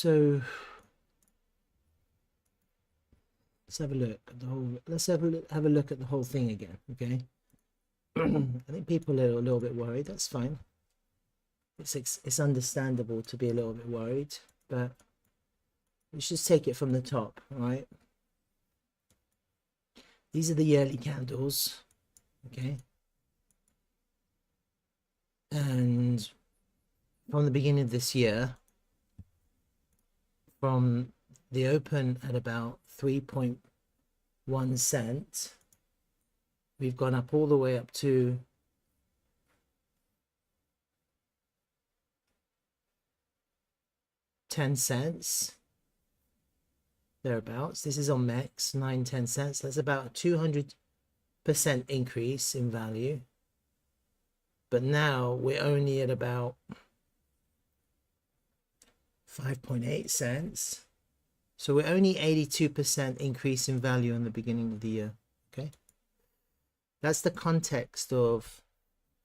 So let's have a look at the whole. Let's have a look at the whole thing again. Okay. I think people are a little bit worried. That's fine. It's understandable to be a little bit worried, but let's just take it from the top. All right. These are the yearly candles. Okay. And from the beginning of this year, from the open at about 3.1 cents, we've gone up all the way up to 10 cents, thereabouts. This is on MEX, 9-10 cents. That's about a 200% increase in value. But now we're only at about 5.8 cents. So we're only 82% increase in value in the beginning of the year. Okay. That's the context of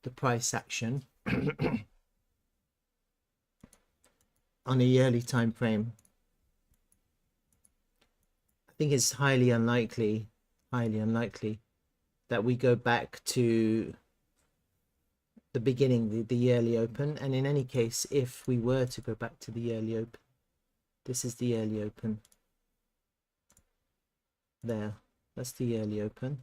the price action on a yearly time frame. I think it's highly unlikely that we go back to the beginning, the yearly open. And in any case, if we were to go back to the yearly open, this is the yearly open. There, that's the yearly open.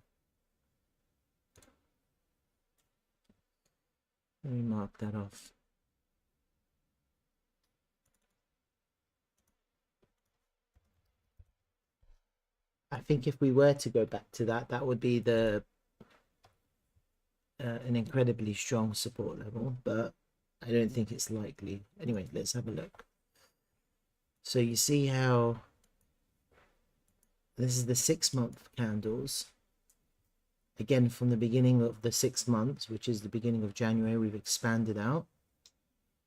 Let me mark that off. I think if we were to go back to that, that would be the an incredibly strong support level, but I don't think it's likely. Anyway, let's have a look. So you see how this is the 6-month candles. Again, from the beginning of the 6 months, which is the beginning of January, we've expanded out.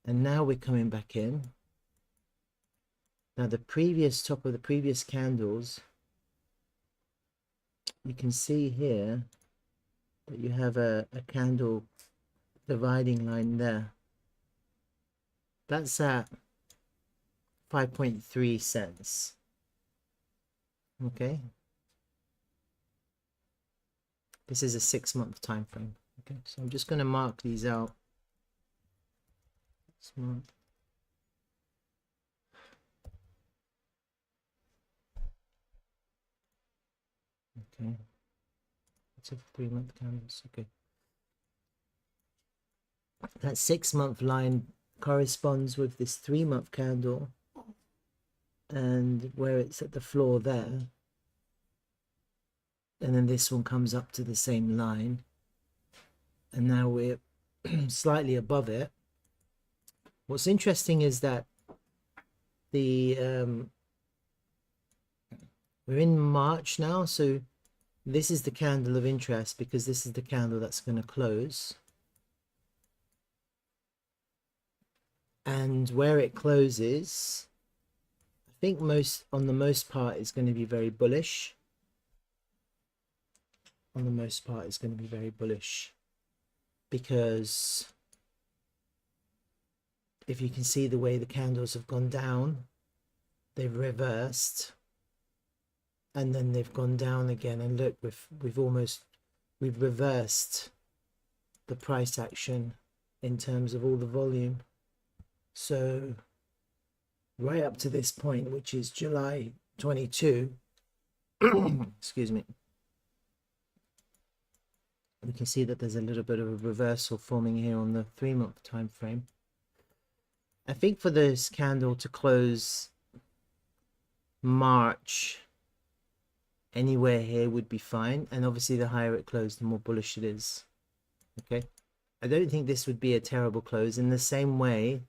And now we're coming back in. Now the previous top of the previous candles, you can see here that you have a candle dividing line there. That's at 5.3 cents. Okay. This is a 6-month time frame. Okay, so I'm just going to mark these out. Smart. Okay. It's a 3-month candles. Okay. That 6-month line corresponds with this 3-month candle, and where it's at the floor there, and then this one comes up to the same line, and now we're slightly above it. What's interesting is that the we're in March now, so this is the candle of interest because this is the candle that's going to close. And where it closes, I think on the most part is going to be very bullish. On the most part it's going to be very bullish, because if you can see the way the candles have gone down, they've reversed and then they've gone down again, and look, we've reversed the price action in terms of all the volume. So right up to this point, which is July 22 excuse me, we can see that there's a little bit of a reversal forming here on the 3-month time frame. I think for this candle to close March anywhere here would be fine, and obviously the higher it closed, the more bullish it is. Okay, I don't think this would be a terrible close. In the same way,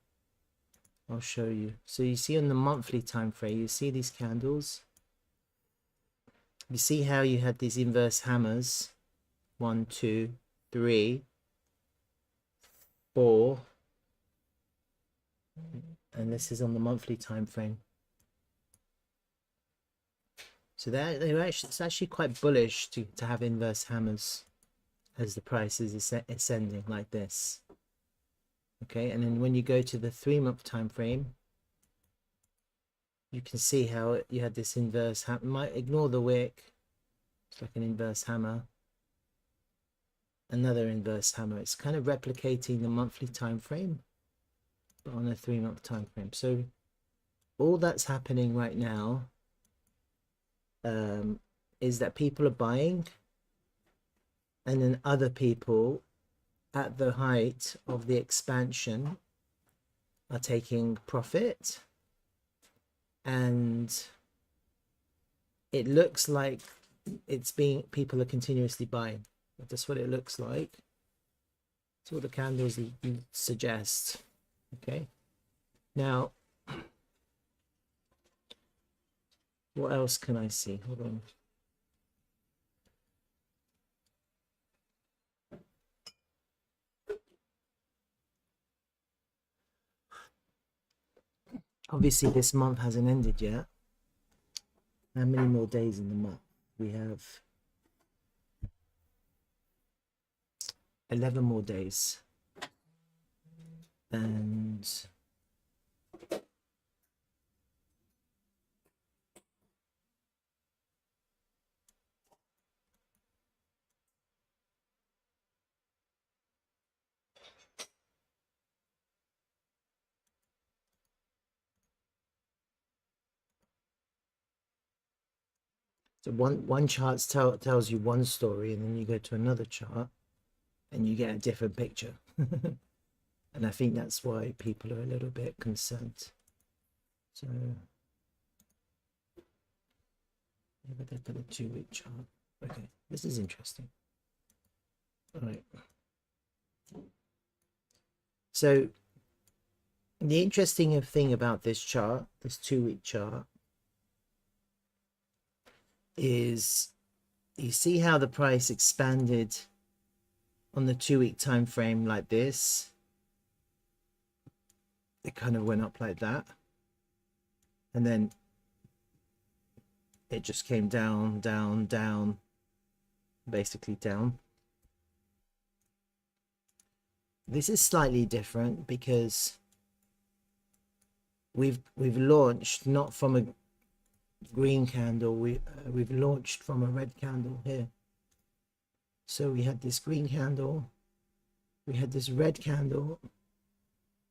I'll show you. So you see on the monthly time frame, you see these candles, you see how you had these inverse hammers, 1, 2, 3, 4, and this is on the monthly time frame. So it's actually quite bullish to have inverse hammers as the price is ascending like this. Okay, and then when you go to the 3-month time frame, you can see how you had this inverse hammer. Might ignore the wick. It's like an inverse hammer. Another inverse hammer. It's kind of replicating the monthly time frame, but on a 3-month time frame. So all that's happening right now is that people are buying, and then other people at the height of the expansion are taking profit, and it looks like people are continuously buying. That's what it looks like. That's what the candles suggest. Okay, now what else can I see? Hold on. Obviously this month hasn't ended yet. How many more days in the month? We have 11 more days. And so one chart tells you one story, and then you go to another chart and you get a different picture. And I think that's why people are a little bit concerned. So maybe they put a 2-week chart. Okay, this is interesting. All right. So the interesting thing about this chart, this 2-week chart, is you see how the price expanded on the 2-week time frame like this. It kind of went up like that, and then it just came down, down, down, basically down. This is slightly different because we've launched not from a green candle, we've launched from a red candle here. So we had this green candle, we had this red candle,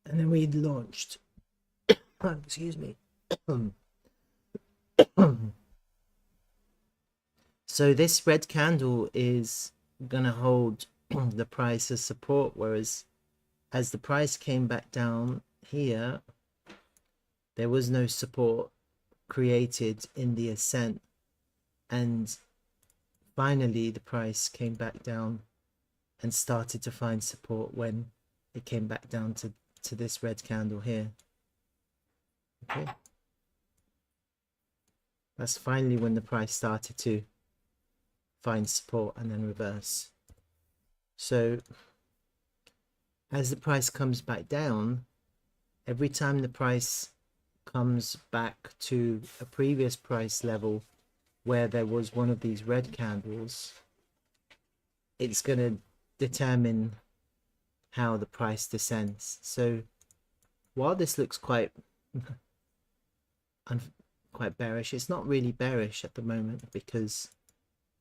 and then we launched. Excuse me. So this red candle is gonna hold the price as support, whereas as the price came back down here, there was no support created in the ascent, and finally the price came back down and started to find support when it came back down to this red candle here. Okay, that's finally when the price started to find support and then reverse. So as the price comes back down, every time the price comes back to a previous price level where there was one of these red candles, it's going to determine how the price descends. So while this looks quite bearish, it's not really bearish at the moment because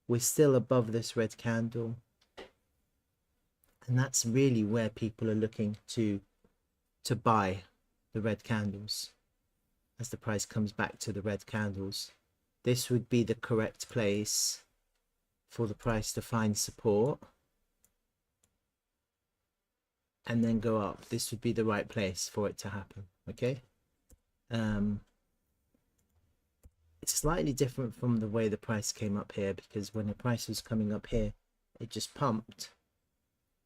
we're still above this red candle, and that's really where people are looking to buy the red candles. As the price comes back to the red candles, this would be the correct place for the price to find support and then go up. This would be the right place for it to happen. Okay, it's slightly different from the way the price came up here, because when the price was coming up here, it just pumped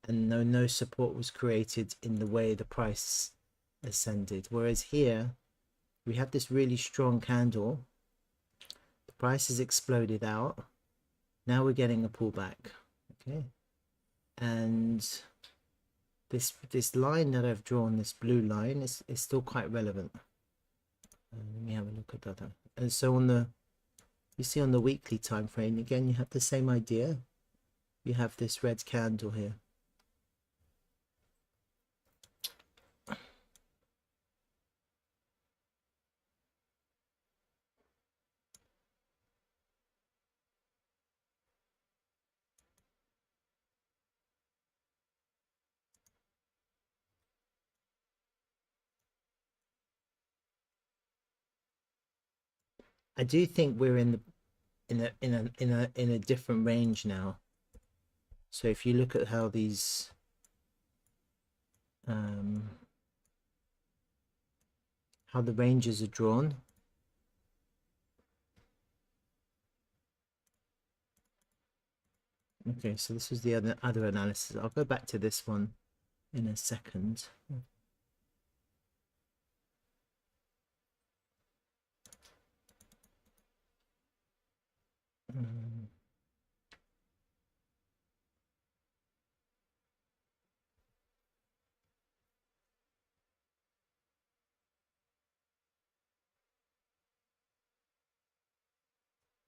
and no support was created in the way the price ascended. Whereas here we have this really strong candle, the price has exploded out, now we're getting a pullback. Okay, and this line that I've drawn, this blue line, is still quite relevant. Let me have a look at that. And so on the, you see on the weekly time frame, again you have the same idea. You have this red candle here. I do think we're in a different range now. So if you look at how these how the ranges are drawn, okay, so this was the other analysis. I'll go back to this one in a second.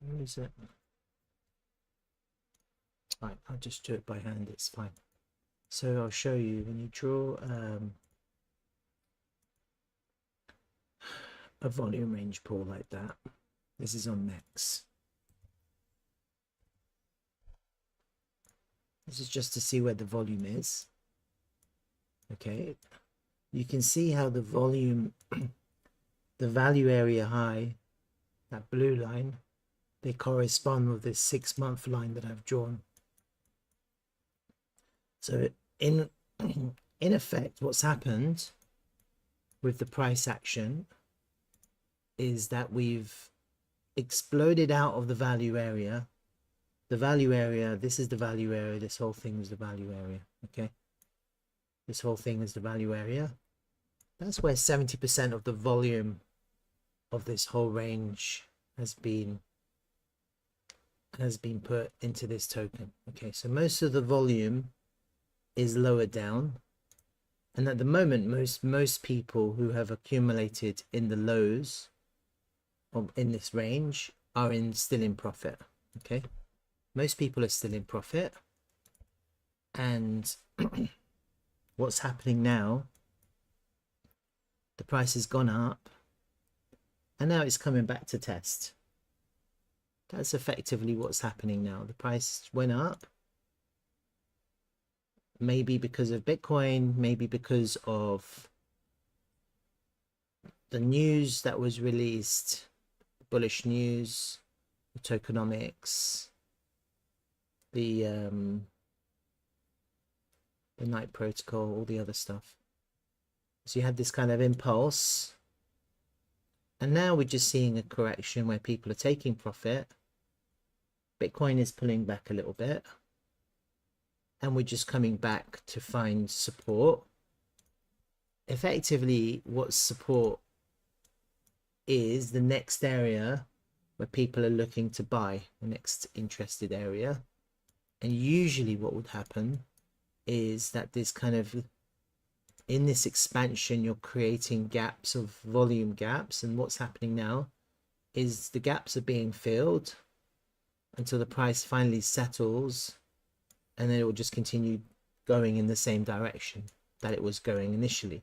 Where is it? Right, I'll just do it by hand, it's fine. So I'll show you when you draw a volume range pool like that. This is on Nex. This is just to see where the volume is. Okay, you can see how the volume, the value area high, that blue line, they correspond with this 6-month line that I've drawn. So in effect, what's happened with the price action is that we've exploded out of the value area. The value area, this is the value area, this whole thing is the value area, okay? This whole thing is the value area. That's where 70% of the volume of this whole range has been put into this token. Okay, so most of the volume is lower down, and at the moment most people who have accumulated in the lows in this range are still in profit. Okay, most people are still in profit, and what's happening now, the price has gone up and now it's coming back to test. That's effectively what's happening now. The price went up, maybe because of Bitcoin, maybe because of the news that was released, bullish news, the tokenomics, the night protocol, all the other stuff. So you had this kind of impulse, and now we're just seeing a correction where people are taking profit. Bitcoin is pulling back a little bit, and we're just coming back to find support. Effectively, what support is the next area where people are looking to buy, the next interested area. And usually what would happen is that this kind of, in this expansion, you're creating gaps of volume gaps, and what's happening now is the gaps are being filled until the price finally settles, and then it will just continue going in the same direction that it was going initially,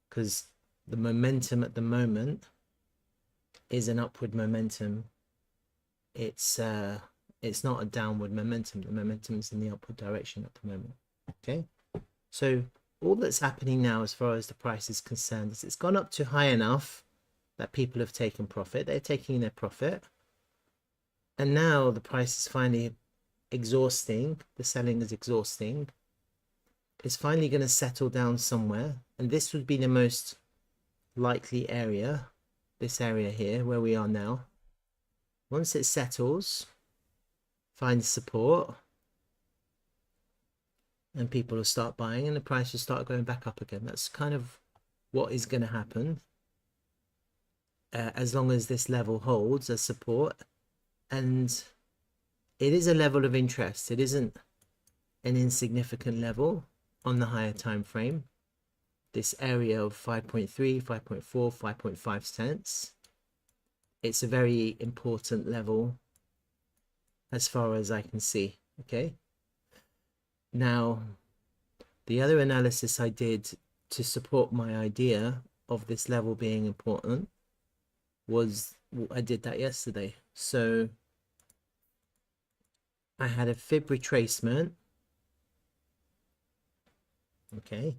because the momentum at the moment is an upward momentum. It's not a downward momentum. The momentum is in the upward direction at the moment. Okay, so all that's happening now as far as the price is concerned is it's gone up to high enough that people have taken profit. They're taking their profit, and now the price is finally exhausting. The selling is exhausting. It's finally going to settle down somewhere, and this would be the most likely area, this area here where we are now. Once it settles, finds support, and people will start buying, and the price will start going back up again. That's kind of what is going to happen, as long as this level holds as support. And it is a level of interest. It isn't an insignificant level on the higher time frame. This area of 5.3, 5.4, 5.5 cents. It's a very important level as far as I can see. Okay. Now, the other analysis I did to support my idea of this level being important was, I did that yesterday. So I had a fib retracement, okay,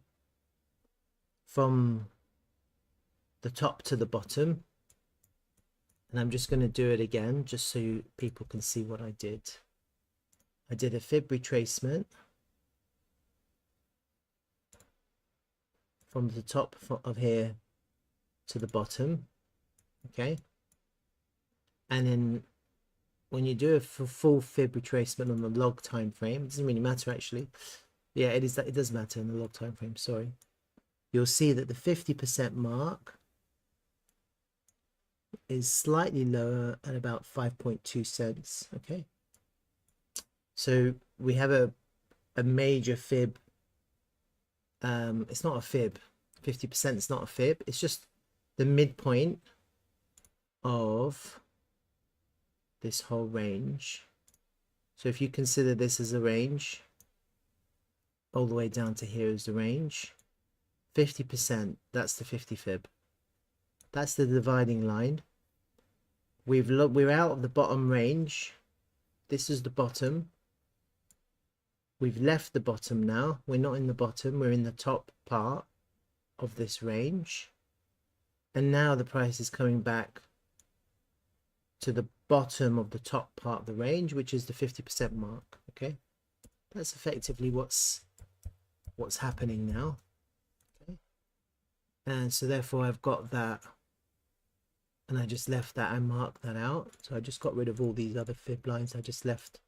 from the top to the bottom, And I'm just going to do it again just so people can see what I did. I did a fib retracement from the top of here to the bottom, okay? And then when you do a full fib retracement on the log time frame, it doesn't really matter actually. Yeah, it does matter in the log time frame, sorry. You'll see that the 50% mark is slightly lower at about 5.2 cents, okay? So we have a major fib. It's not a fib. 50% is not a fib. It's just the midpoint of this whole range. So if you consider this as a range, all the way down to here is the range. 50%, that's the 50 fib. That's the dividing line. We're out of the bottom range. This is the bottom. We've left the bottom now. We're not in the bottom, we're in the top part of this range. And now the price is coming back to the bottom of the top part of the range, which is the 50% mark. Okay, that's effectively what's happening now. Okay, and so therefore I've got that, and I just left that and marked that out. So I just got rid of all these other fib lines. I just left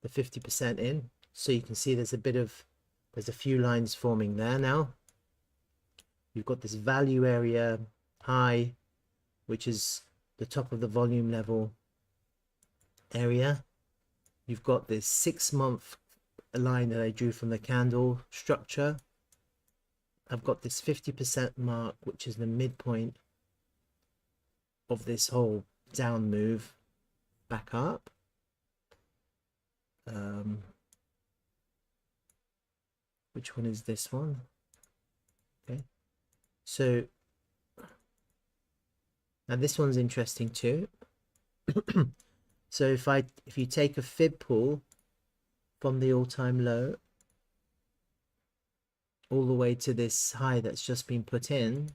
the 50% in. So you can see there's a few lines forming there now. You've got this value area high, which is the top of the volume level area. You've got this 6-month line that I drew from the candle structure. I've got this 50% mark, which is the midpoint of this whole down move back up. Which one is this one? Okay, so now this one's interesting too. So if you take a fib pull from the all-time low all the way to this high that's just been put in,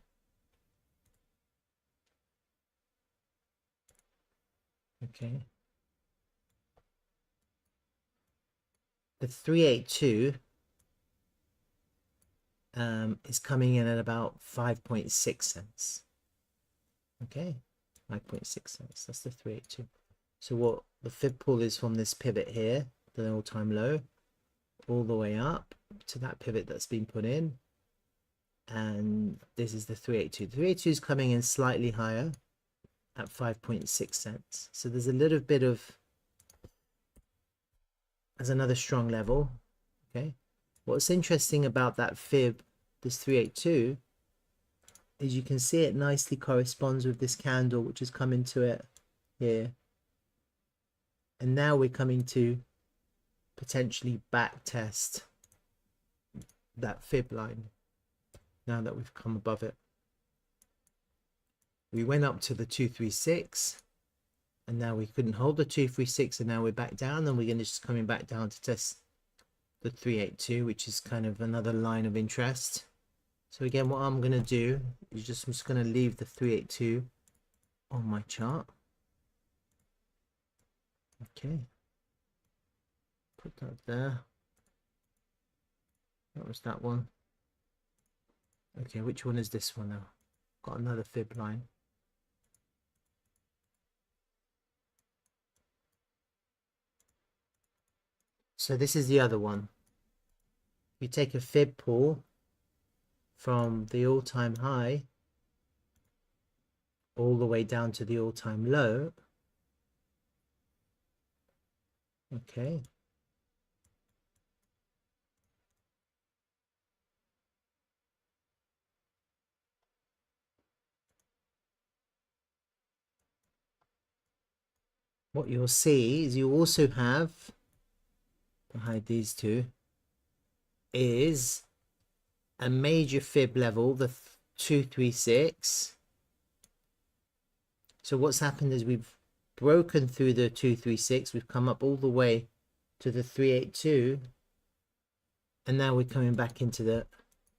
okay, the 382 is coming in at about 5.6 cents. Okay, 5.6 cents. That's the 382. So what the fib pull is from this pivot here, the all-time low, all the way up to that pivot that's been put in, and this is the 382. The 382 is coming in slightly higher at 5.6 cents. So there's a little bit of, there's another strong level. Okay, what's interesting about that fib, this 382, is you can see it nicely corresponds with this candle which has come into it here. And now we're coming to potentially back test that fib line now that we've come above it. We went up to the 236 and now we couldn't hold the 236, and now we're back down, and we're going to just coming back down to test the 382, which is kind of another line of interest. So again, what I'm going to do is I'm just going to leave the 382 on my chart. Okay, put that there. That was that one. Okay, which one is this one now? Got another fib line. So this is the other one. You take a fib pull from the all-time high all the way down to the all-time low. Okay. What you'll see is you also have, behind these two, is a major fib level, the 236. So what's happened is we've broken through the 236, we've come up all the way to the 382, and now we're coming back into the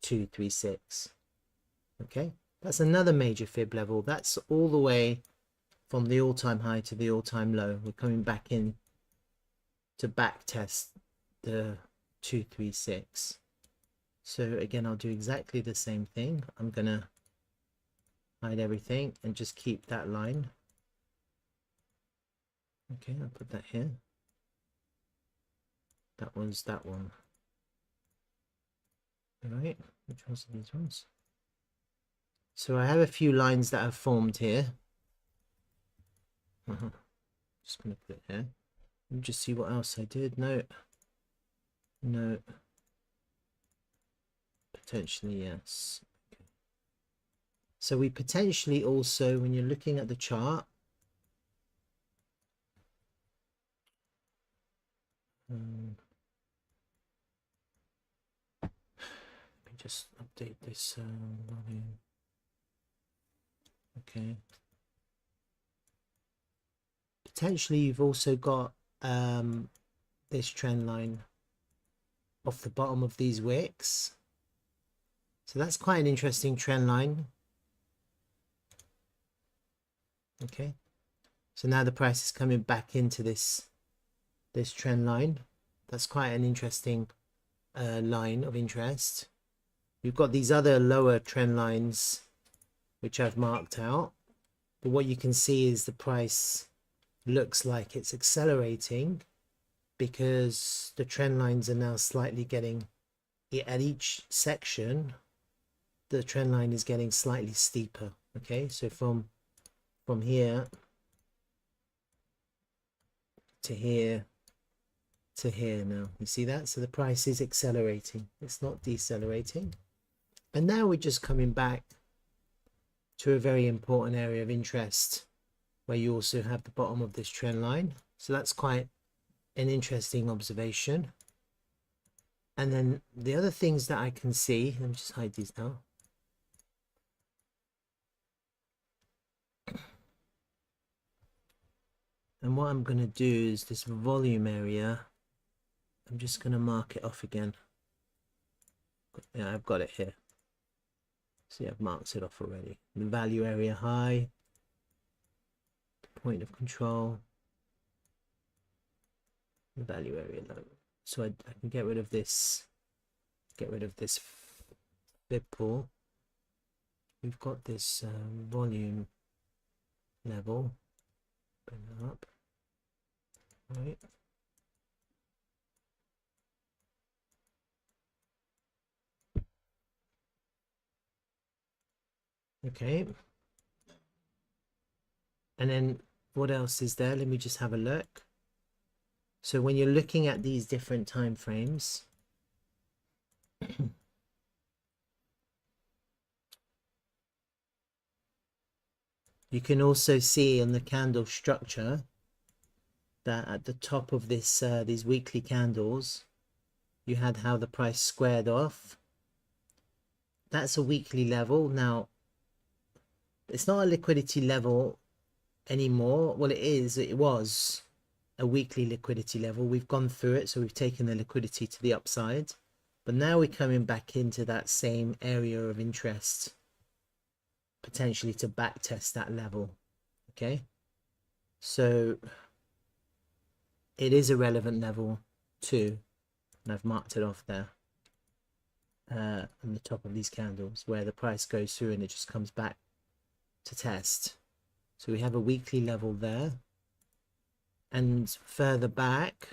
236. Okay, that's another major fib level. That's all the way from the all-time high to the all-time low. We're coming back in to back test the 236. So again, I'll do exactly the same thing. I'm gonna hide everything and just keep that line. Okay, I'll put that here. That one's that one. All right, which ones are these ones? So I have a few lines that have formed here. Just gonna put it here. Let me just see what else I did. No. Potentially, yes. Okay. So we potentially also, when you're looking at the chart, let me just update this volume. Okay. Potentially, you've also got this trend line off the bottom of these wicks. So that's quite an interesting trend line. Okay. So now the price is coming back into this trend line. That's quite an interesting line of interest. You've got these other lower trend lines which I've marked out, but what you can see is the price looks like it's accelerating because the trend lines are now slightly getting, at each section the trend line is getting slightly steeper. Okay, so from here to here to here now, you see that? So the price is accelerating, it's not decelerating. And now we're just coming back to a very important area of interest where you also have the bottom of this trend line. So that's quite an interesting observation. And then the other things that I can see, let me just hide these now. And what I'm going to do is this volume area, I'm just going to mark it off again. Yeah, I've got it here. See, I've marked it off already. The value area high, the point of control, the value area low. So I can get rid of this fib pool. We've got this volume level. Bring that up. Right. Okay. And then what else is there? Let me just have a look. So when you're looking at these different time frames, you can also see on the candle structure that at the top of this these weekly candles, you had how the price squared off. That's a weekly level. Now, it's not a liquidity level anymore. Well, it was a weekly liquidity level. We've gone through it, so we've taken the liquidity to the upside. But now we're coming back into that same area of interest, potentially to back test that level. Okay, so it is a relevant level too, and I've marked it off there on the top of these candles where the price goes through and it just comes back to test. So we have a weekly level there, and further back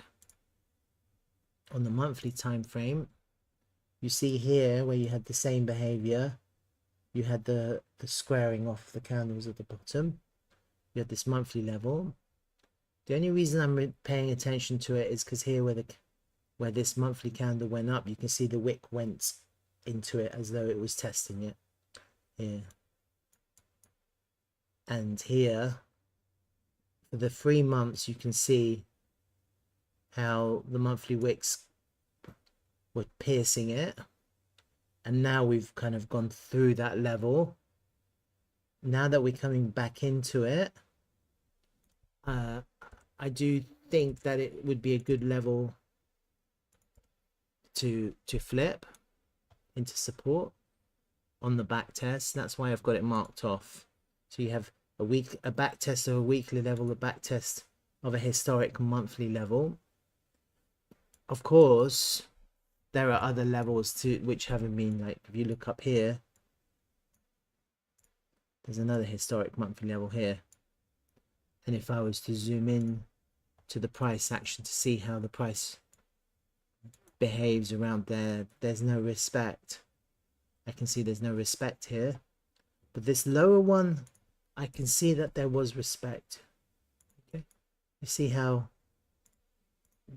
on the monthly time frame, you see here where you had the same behavior. You had the squaring off the candles at the bottom. You had this monthly level. The only reason I'm paying attention to it is because here where this monthly candle went up, you can see the wick went into it as though it was testing it here. And here, for the 3 months, you can see how the monthly wicks were piercing it. And now we've kind of gone through that level. Now that we're coming back into it, I do think that it would be a good level to flip into support on the back test. That's why I've got it marked off. So you have a back test of a weekly level, a back test of a historic monthly level. Of course, there are other levels to which haven't been, like if you look up here, there's another historic monthly level here. And if I was to zoom in to the price action to see how the price behaves around there, there's no respect. I can see there's no respect here. But this lower one, I can see that there was respect. Okay, you see how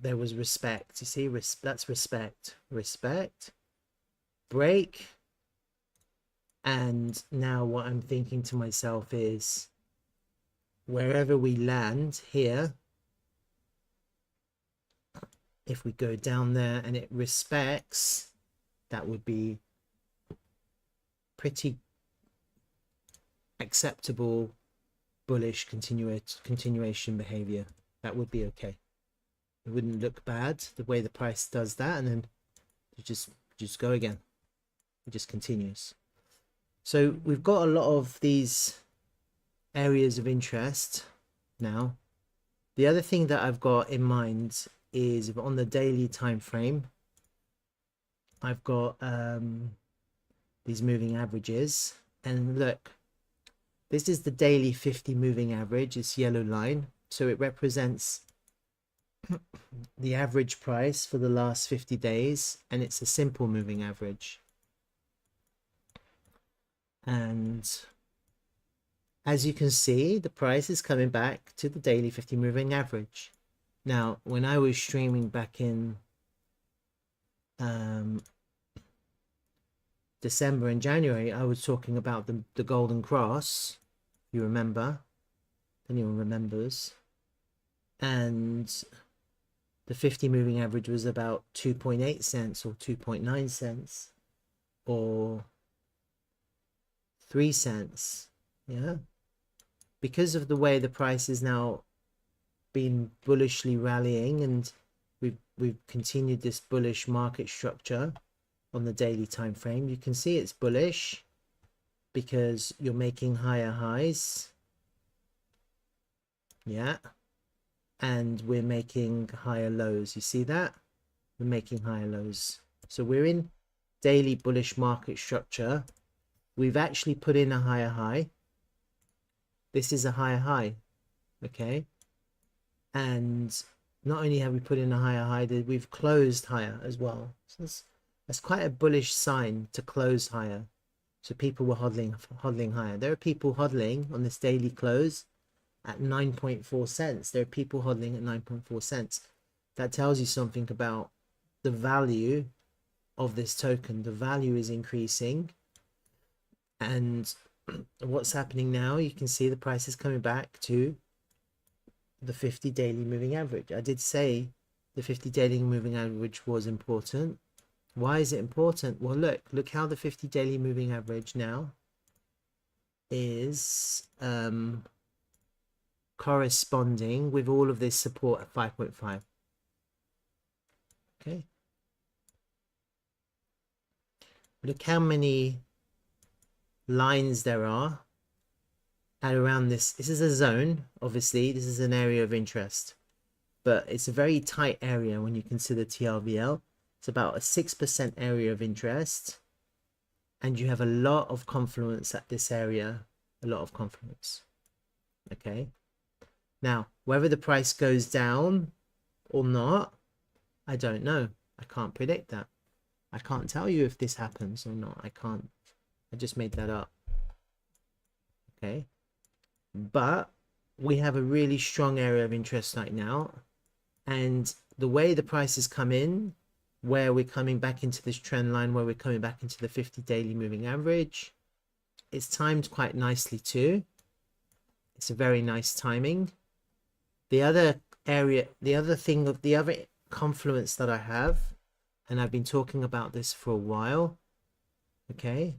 there was respect. You see, that's respect. Respect, break. And now what I'm thinking to myself is, wherever we land here, if we go down there and it respects, that would be pretty acceptable bullish continuation behavior. That would be okay. It wouldn't look bad the way the price does that, and then you just go again. It just continues. So we've got a lot of these areas of interest now. The other thing that I've got in mind is on the daily time frame, I've got these moving averages, and look, this is the daily 50 moving average, this yellow line. So it represents the average price for the last 50 days, and it's a simple moving average. And as you can see, the price is coming back to the daily 50 moving average. Now, when I was streaming back in December and January, I was talking about the golden cross, you remember, anyone remembers, and the 50 moving average was about 2.8 cents or 2.9 cents or 3 cents. Yeah, because of the way the price is now been bullishly rallying, and we've continued this bullish market structure on the daily time frame. You can see it's bullish because you're making higher highs, yeah, and we're making higher lows. You see that? We're making higher lows. So we're in daily bullish market structure. We've actually put in a higher high. This is a higher high, okay? And not only have we put in a higher high, we've closed higher as well. So that's quite a bullish sign to close higher. So people were hodling higher. There are people hodling on this daily close at 9.4 cents. There are people hodling at 9.4 cents. That tells you something about the value of this token. The value is increasing. And what's happening now, you can see the price is coming back to the 50 daily moving average. I did say the 50 daily moving average was important. Why is it important? Well, look how the 50 daily moving average now is corresponding with all of this support at 5.5. Okay, look how many lines there are at around this. This is a zone, obviously this is an area of interest, but it's a very tight area when you consider TRVL. It's about a 6% area of interest, and you have a lot of confluence at this area, a lot of confluence. Okay, now whether the price goes down or not, I don't know. I can't predict that. I can't tell you if this happens or not. I can't. I just made that up. Okay, but we have a really strong area of interest right now, and the way the prices come in, where we're coming back into this trend line, where we're coming back into the 50 daily moving average, it's timed quite nicely too. It's a very nice timing. The other area, the other confluence that I have, and I've been talking about this for a while, okay,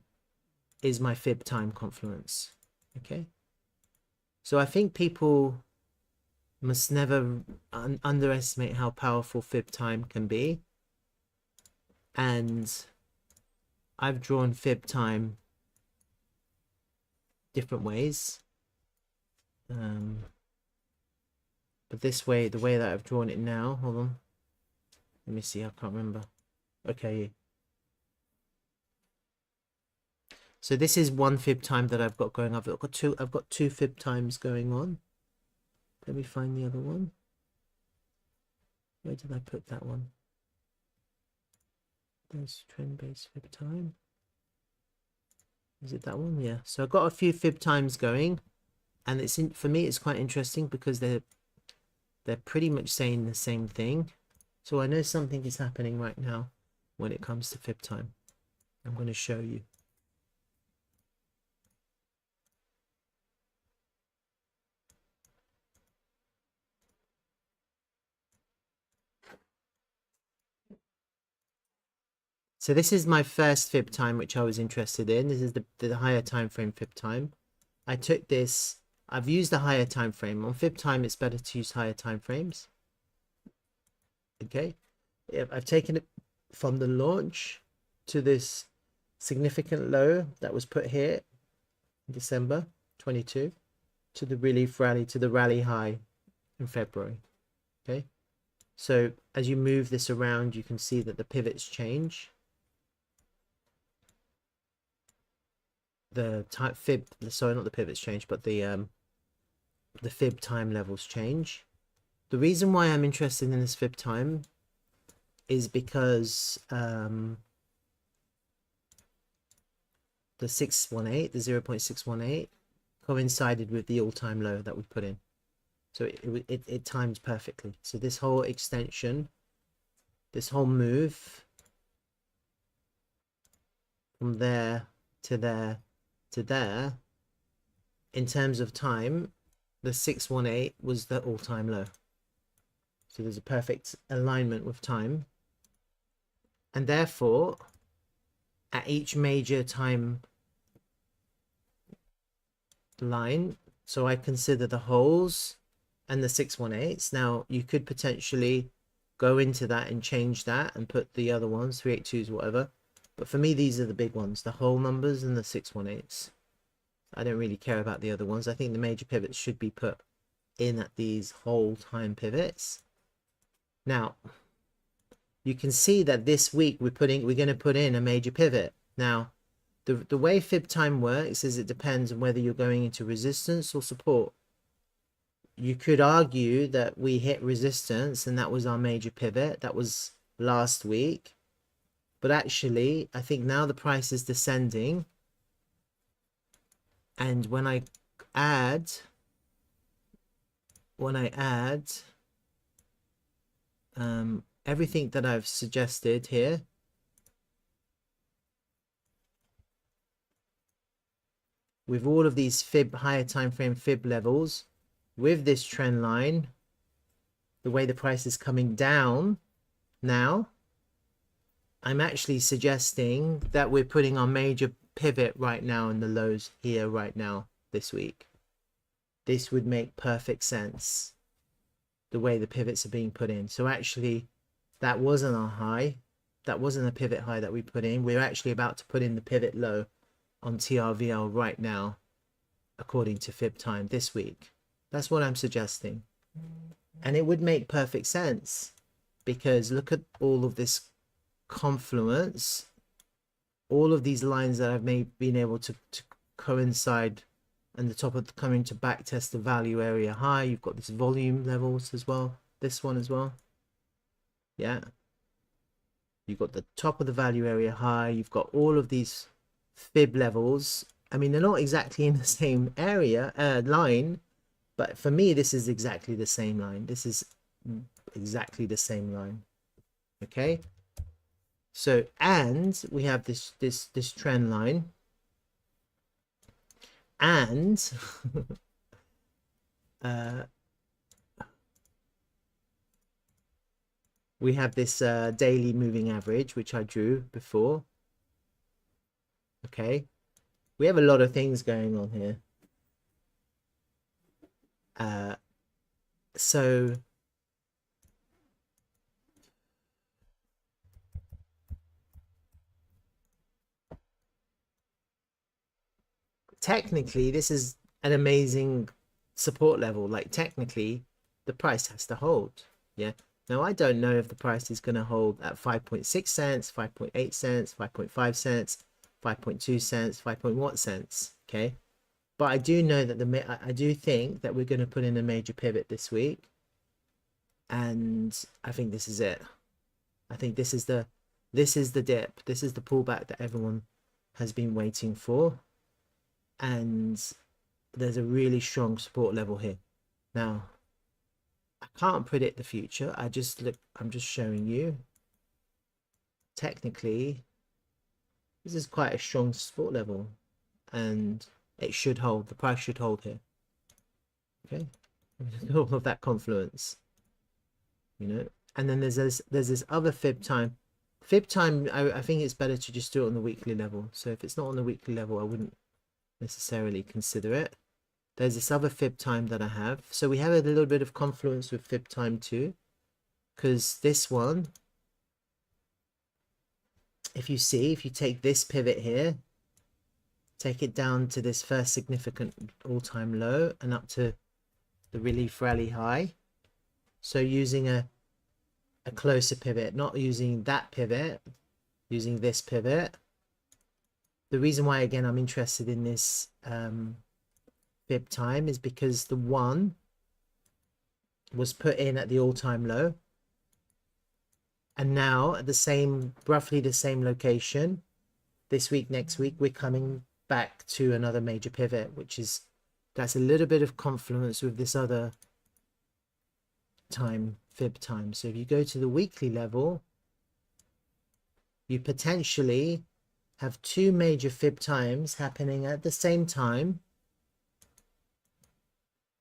is my fib time confluence. Okay, so I think people must never underestimate how powerful fib time can be, and I've drawn fib time different ways. But this way, the way that I've drawn it now, hold on, let me see, I can't remember. Okay, so this is one fib time that I've got going. I've got two fib times going on. Let me find the other one. Where did I put that one? There's trend based fib time. Is it that one? Yeah. So I've got a few fib times going, and it's for me it's quite interesting because they're pretty much saying the same thing. So I know something is happening right now when it comes to fib time. I'm going to show you. So this is my first fib time, which I was interested in. This is the higher time frame fib time. I took this, I've used the higher time frame. On fib time, it's better to use higher time frames. Okay. I've taken it from the launch to this significant low that was put here in December 22 to the relief rally, to the rally high in February. Okay. So as you move this around, you can see that the pivots change. The type fib, sorry, not the pivots change, but the fib time levels change. The reason why I'm interested in this fib time is because the 618, the 0.618 coincided with the all-time low that we put in. So it times perfectly. So this whole extension, this whole move from there to there to there, in terms of time, the 618 was the all-time low. So there's a perfect alignment with time. And therefore, at each major time line, so I consider the holes and the 618s. Now, you could potentially go into that and change that and put the other ones, 382s, whatever. But for me, these are the big ones, the whole numbers and the 618s. I don't really care about the other ones. I think the major pivots should be put in at these whole time pivots. Now, you can see that this week we're going to put in a major pivot. Now, the way fib time works is it depends on whether you're going into resistance or support. You could argue that we hit resistance and that was our major pivot. That was last week. But actually, I think now the price is descending. And when I add everything that I've suggested here, with all of these higher time frame fib levels, with this trend line, the way the price is coming down now, I'm actually suggesting that we're putting our major pivot right now in the lows here right now this week. This would make perfect sense, the way the pivots are being put in. So actually, that wasn't our high. That wasn't a pivot high that we put in. We're actually about to put in the pivot low on TRVL right now, according to fib time this week. That's what I'm suggesting. And it would make perfect sense, because look at all of this confluence, all of these lines that I've been able to coincide, and the top of coming to back test the value area high. You've got this volume levels as well, this one as well. Yeah, you've got the top of the value area high. You've got all of these fib levels. I mean, they're not exactly in the same area line, but for me this is exactly the same line. This is exactly the same line. Okay, so and we have this trend line, and we have this daily moving average, which I drew before. Okay, we have a lot of things going on here. So technically this is an amazing support level. Like technically the price has to hold. Yeah. Now I don't know if the price is going to hold at 5.6 cents, 5.8 cents, 5.5 cents, 5.2 cents, 5.1 cents. Okay. But I do know that I do think that we're going to put in a major pivot this week. And I think this is it. I think this is the dip. This is the pullback that everyone has been waiting for. And there's a really strong support level here. Now, I can't predict the future. I'm just showing you. Technically, this is quite a strong support level, and it should hold. The price should hold here. Okay, all of that confluence, you know. And then there's this other fib time. Fib time, I think it's better to just do it on the weekly level. So if it's not on the weekly level, I wouldn't necessarily consider it. There's this other fib time that I have. So we have a little bit of confluence with fib time too, because this one, if you take this pivot here, take it down to this first significant all-time low and up to the relief rally high. So using a closer pivot, not using that pivot, using this pivot. The reason why, again, I'm interested in this fib time is because the one was put in at the all-time low, and now at the same, roughly the same location, this week, next week, we're coming back to another major pivot, which is, that's a little bit of confluence with this other time, fib time. So if you go to the weekly level, you potentially have two major fib times happening at the same time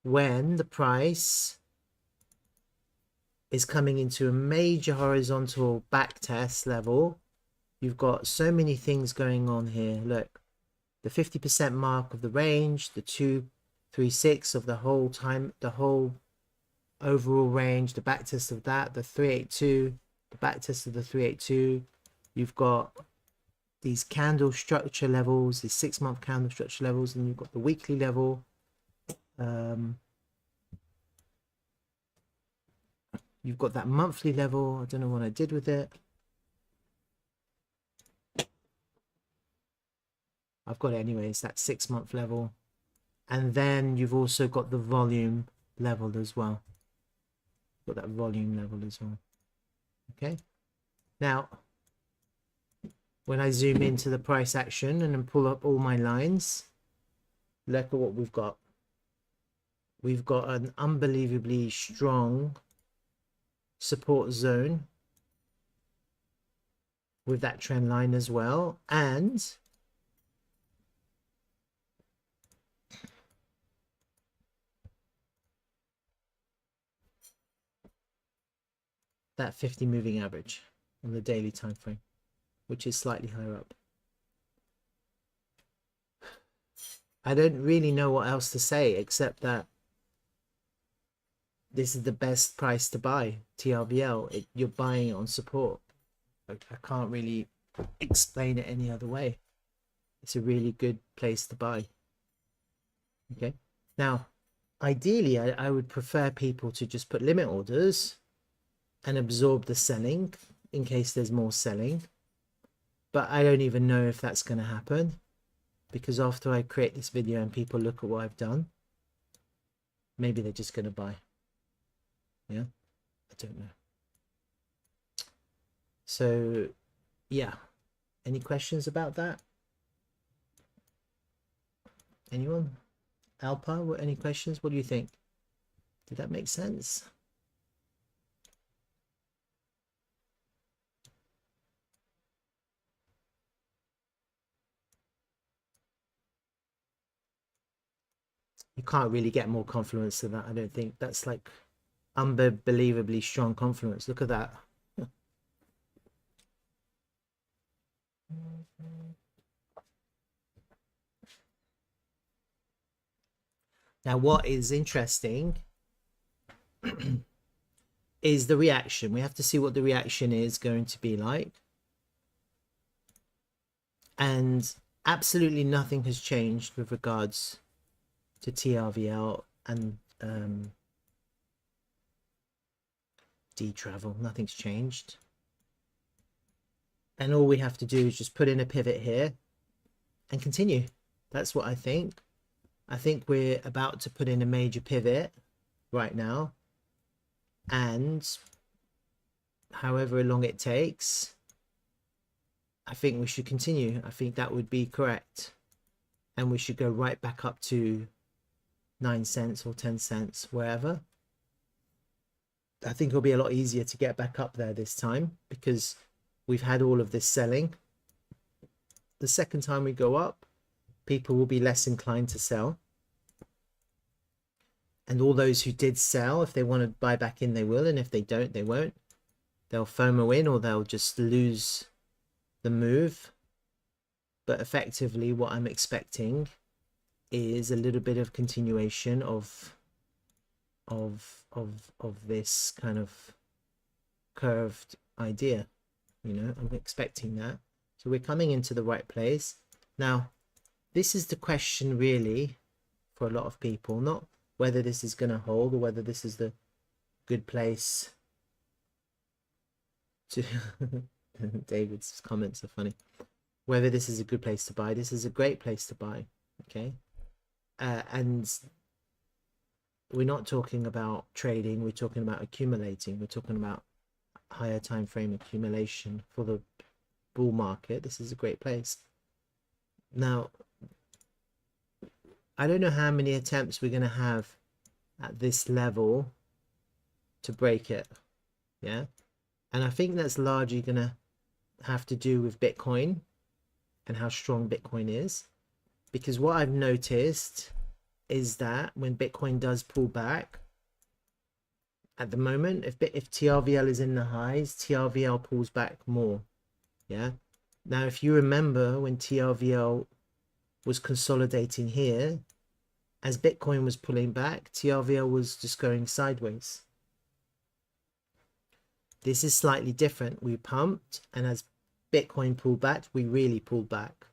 when the price is coming into a major horizontal back test level. You've got so many things going on here. Look, the 50% mark of the range, the 236 of the whole time, the whole overall range, the back test of that, the 382, the back test of the 382. You've got these candle structure levels, these 6-month candle structure levels, and you've got the weekly level. You've got that monthly level. I don't know what I did with it. I've got it anyways, that 6-month level. And then you've also got the volume level as well. Got that volume level as well. Okay. Now, when I zoom into the price action and then pull up all my lines, look at what we've got. We've got an unbelievably strong support zone with that trend line as well, and that 50 moving average on the daily time frame, which is slightly higher up. I don't really know what else to say except that this is the best price to buy TRVL. You're buying it on support. I can't really explain it any other way. It's a really good place to buy. Okay. Now, ideally, I would prefer people to just put limit orders and absorb the selling in case there's more selling. But I don't even know if that's going to happen, because after I create this video and people look at what I've done, maybe they're just going to buy. Yeah, I don't know. So yeah, any questions about that? Anyone? Alpa, any questions? What do you think? Did that make sense? You can't really get more confluence than that, I don't think. That's like unbelievably strong confluence. Look at that. Now, what is interesting is the reaction. We have to see what the reaction is going to be like. And absolutely nothing has changed with regards to TRVL. and Dtravel. Nothing's changed. And all we have to do is just put in a pivot here and continue. That's what I think. I think we're about to put in a major pivot right now. And however long it takes, I think we should continue. I think that would be correct. And we should go right back up to 9 cents or 10 cents, wherever. I think it'll be a lot easier to get back up there this time because we've had all of this selling. The second time we go up, people will be less inclined to sell. And all those who did sell, if they want to buy back in, they will. And if they don't, they won't. They'll FOMO in or they'll just lose the move. But effectively, what I'm expecting is a little bit of continuation of this kind of curved idea. You know, I'm expecting that. So we're coming into the right place. Now, this is the question really for a lot of people, not whether this is going to hold or whether this is the good place to David's comments are funny. Whether this is a good place to buy. This is a great place to buy. Okay. And we're not talking about trading, we're talking about accumulating, we're talking about higher time frame accumulation for the bull market. This is a great place. Now, I don't know how many attempts we're going to have at this level to break it. Yeah. And I think that's largely going to have to do with Bitcoin and how strong Bitcoin is. Because what I've noticed is that when Bitcoin does pull back, at the moment, if TRVL is in the highs, TRVL pulls back more. Yeah. Now, if you remember when TRVL was consolidating here, as Bitcoin was pulling back, TRVL was just going sideways. This is slightly different. We pumped, and as Bitcoin pulled back, we really pulled back.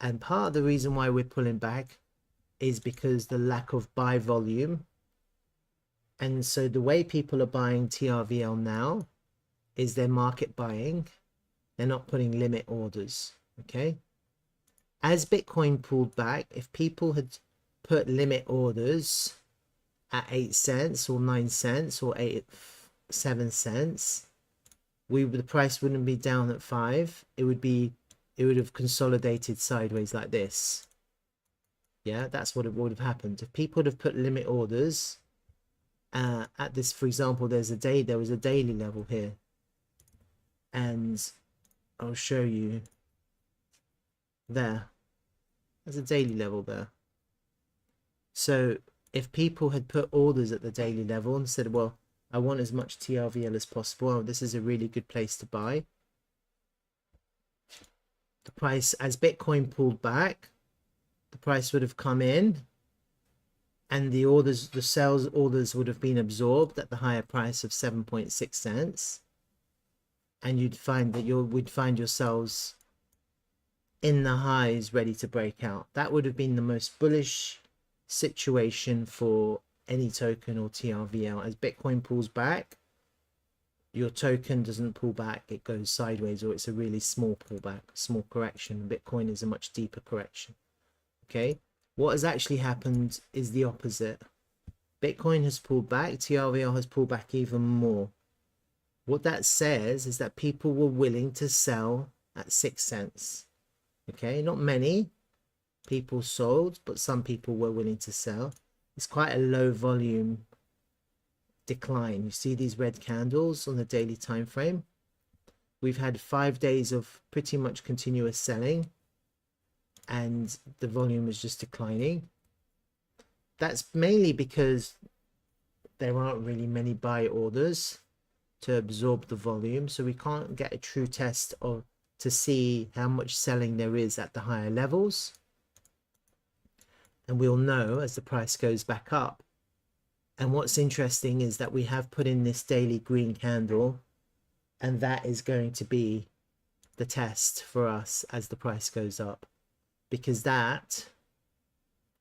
And part of the reason why we're pulling back is because the lack of buy volume. And so the way people are buying TRVL now is they're market buying. They're not putting limit orders. Okay. As Bitcoin pulled back, if people had put limit orders at 8 cents or 9 cents or 7 cents, the price wouldn't be down at 5. It would have consolidated sideways like this. Yeah, that's what it would have happened. If people would have put limit orders at this, for example, there was a daily level here. And I'll show you there. There's a daily level there. So if people had put orders at the daily level and said, well, I want as much TRVL as possible, oh, this is a really good place to buy. The price, as Bitcoin pulled back, the price would have come in and the orders, the sales orders would have been absorbed at the higher price of 7.6 cents. And you'd find that would find yourselves in the highs ready to break out. That would have been the most bullish situation for any token or TRVL. As Bitcoin pulls back, your token doesn't pull back, it goes sideways, or it's a really small pullback, small correction. Bitcoin is a much deeper correction. Okay, what has actually happened is the opposite. Bitcoin has pulled back, TRVL has pulled back even more. What that says is that people were willing to sell at 6 cents. Okay, not many people sold, but some people were willing to sell. It's quite a low volume decline. You see these red candles on the daily time frame. We've had 5 days of pretty much continuous selling and the volume is just declining. That's mainly because there aren't really many buy orders to absorb the volume, so we can't get a true test of to see how much selling there is at the higher levels. And we'll know as the price goes back up. And what's interesting is that we have put in this daily green candle, and that is going to be the test for us as the price goes up, because that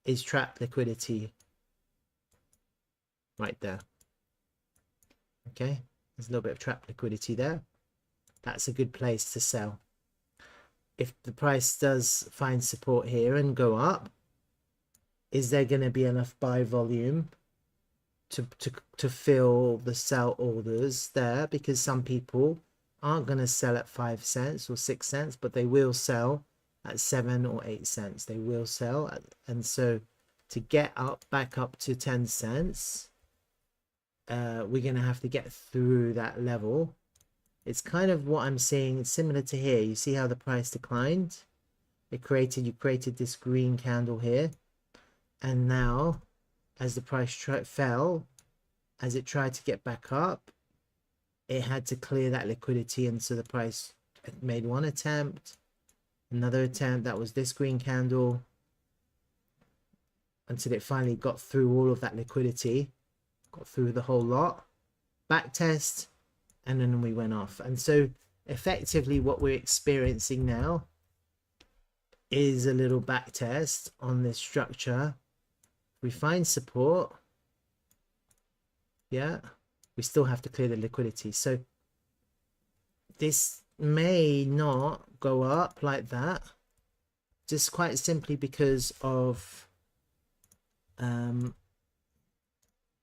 is trapped liquidity right there. Okay, there's a little bit of trap liquidity there. That's a good place to sell. If the price does find support here and go up, is there going to be enough buy volume to fill the sell orders there? Because some people aren't going to sell at 5 cents or 6 cents, but they will sell at 7 or 8 cents. They will sell and so to get up back up to 10 cents, we're going to have to get through that level. It's kind of what I'm seeing. It's similar to here. You see how the price declined? You created this green candle here, and now as the price fell, as it tried to get back up, it had to clear that liquidity, and so the price made one attempt, another attempt. That was this green candle, until it finally got through all of that liquidity, got through the whole lot, back test, and then we went off. And so effectively what we're experiencing now is a little back test on this structure. We find support, yeah, we still have to clear the liquidity. So this may not go up like that, just quite simply because of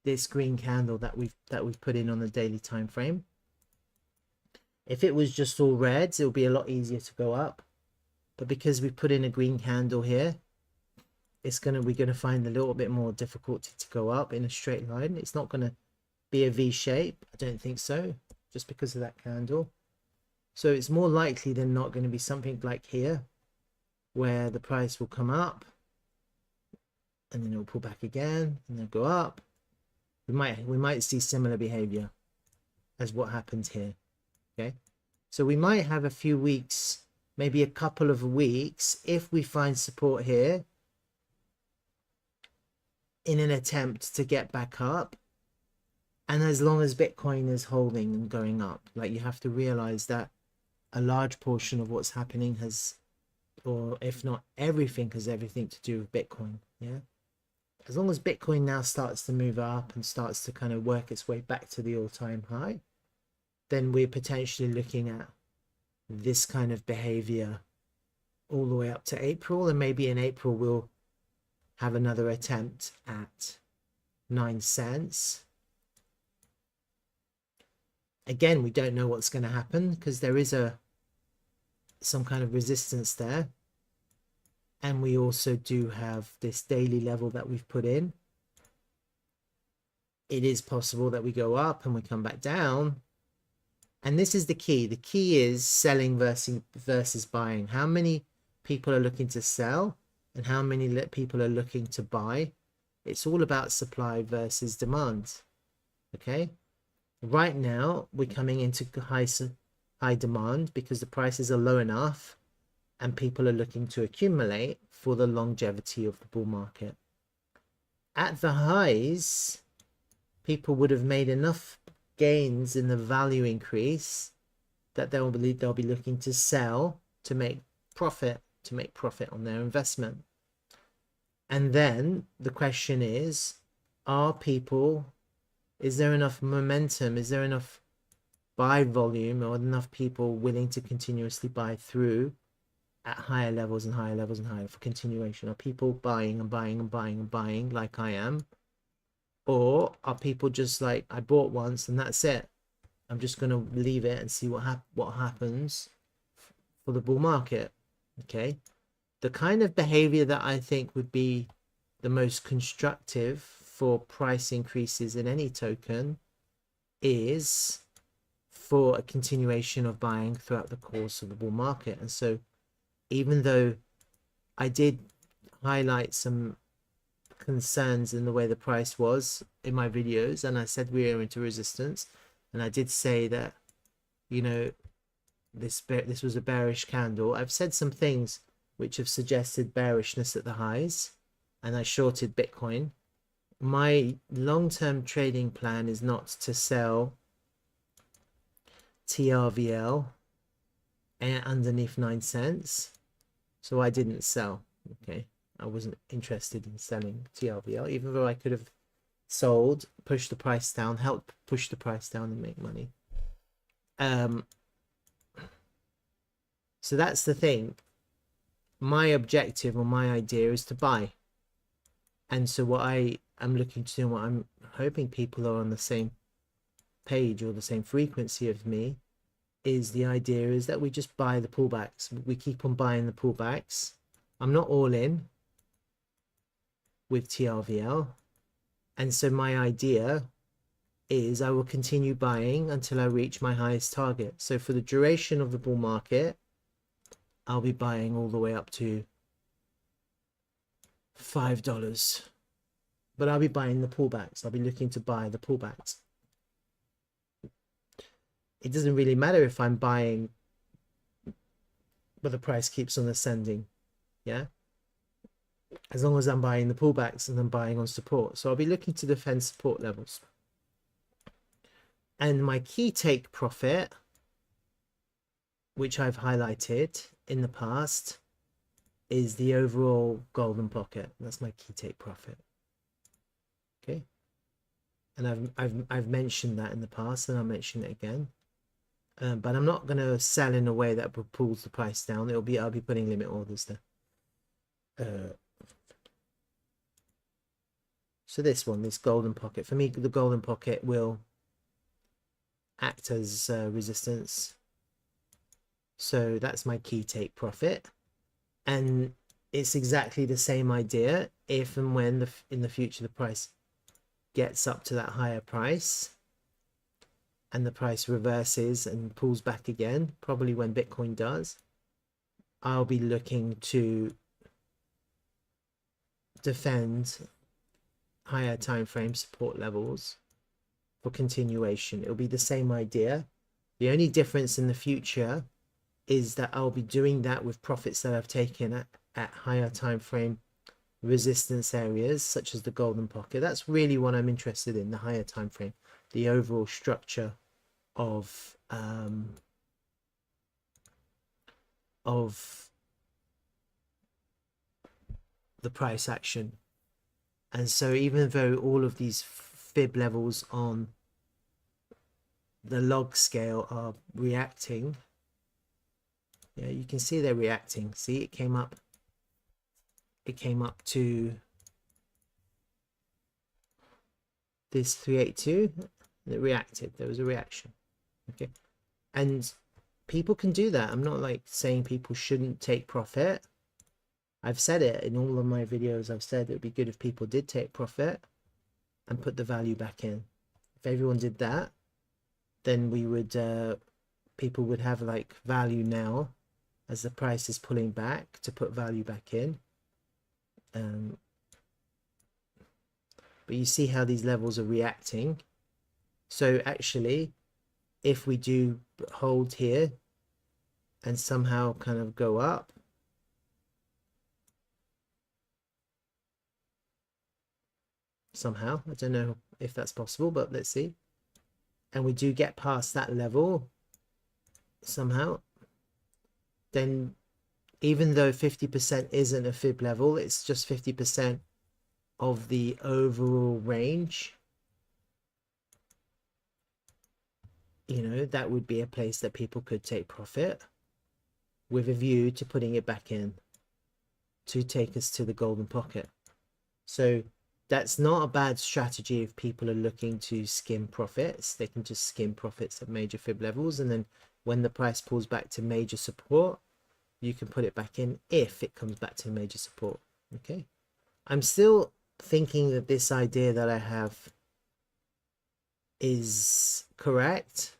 this green candle that we've put in on the daily time frame. If it was just all reds, it would be a lot easier to go up, but because we put in a green candle here, we're gonna find a little bit more difficulty to go up in a straight line. It's not gonna be a V shape, I don't think so, just because of that candle. So it's more likely than not going to be something like here, where the price will come up and then it'll pull back again and then go up. We might see similar behavior as what happened here. Okay, so we might have a few weeks, maybe a couple of weeks, if we find support here, in an attempt to get back up. And as long as Bitcoin is holding and going up, like, you have to realize that a large portion of what's happening has, or if not everything, has everything to do with Bitcoin. Yeah, as long as Bitcoin now starts to move up and starts to kind of work its way back to the all-time high, then we're potentially looking at this kind of behavior all the way up to April. And maybe in April we'll have another attempt at 9 cents. Again, we don't know what's going to happen because there is some kind of resistance there, and we also do have this daily level that we've put in. It is possible that we go up and we come back down, and this is the key. The key is selling versus buying. How many people are looking to sell and how many people are looking to buy? It's all about supply versus demand. Okay, right now we're coming into high demand because the prices are low enough and people are looking to accumulate for the longevity of the bull market. At the highs, people would have made enough gains in the value increase that they'll be looking to sell to make profit on their investment. And then the question is there enough momentum, is there enough buy volume, or enough people willing to continuously buy through at higher levels and higher levels and higher for continuation? Are people buying and buying and buying and buying like I am? Or are people just like, I bought once and that's it, I'm just going to leave it and see what happens for the bull market? Okay, the kind of behavior that I think would be the most constructive for price increases in any token is for a continuation of buying throughout the course of the bull market. And so even though I did highlight some concerns in the way the price was in my videos, and I said we are into resistance, and I did say that, you know, this was a bearish candle. I've said some things which have suggested bearishness at the highs, and I shorted Bitcoin. My long-term trading plan is not to sell TRVL underneath 9 cents, so I didn't sell. Okay, I wasn't interested in selling TRVL, even though I could have sold, push the price down, help push the price down and make money. So that's the thing. My objective or my idea is to buy. And so what I am looking to do, and what I'm hoping people are on the same page or the same frequency of me, is the idea is that we just buy the pullbacks. We keep on buying the pullbacks. I'm not all in with TRVL. And so my idea is I will continue buying until I reach my highest target. So for the duration of the bull market, I'll be buying all the way up to $5. But I'll be buying the pullbacks. I'll be looking to buy the pullbacks. It doesn't really matter if I'm buying but the price keeps on ascending. Yeah, as long as I'm buying the pullbacks and I'm buying on support. So I'll be looking to defend support levels. And my key take profit, which I've highlighted in the past, is the overall golden pocket. That's my key take profit. Okay, and I've mentioned that in the past, and I'll mention it again. But I'm not going to sell in a way that pulls the price down. I'll be putting limit orders there. So this one, this golden pocket, for me, the golden pocket will act as resistance. So that's my key take profit, and it's exactly the same idea. If and when in the future the price gets up to that higher price and the price reverses and pulls back again, probably when Bitcoin does, I'll be looking to defend higher time frame support levels for continuation. It'll be the same idea. The only difference in the future is that I'll be doing that with profits that I've taken at higher time frame resistance areas, such as the golden pocket. That's really what I'm interested in, the higher time frame, the overall structure of the price action. And so even though all of these fib levels on the log scale are reacting, yeah, you can see they're reacting. See, it came up to this 382 and it reacted. There was a reaction. Okay, and people can do that. I'm not like saying people shouldn't take profit. I've said it in all of my videos. I've said it would be good if people did take profit and put the value back in. If everyone did that, then we would people would have like value now as the price is pulling back to put value back in. But you see how these levels are reacting. So actually, if we do hold here and somehow kind of go up, somehow, I don't know if that's possible, but let's see, and we do get past that level somehow, then even though 50% isn't a fib level, it's just 50% of the overall range. You know, that would be a place that people could take profit with a view to putting it back in to take us to the golden pocket. So that's not a bad strategy if people are looking to skim profits. They can just skim profits at major fib levels, and then when the price pulls back to major support, you can put it back in if it comes back to major support. Okay, I'm still thinking that this idea that I have is correct,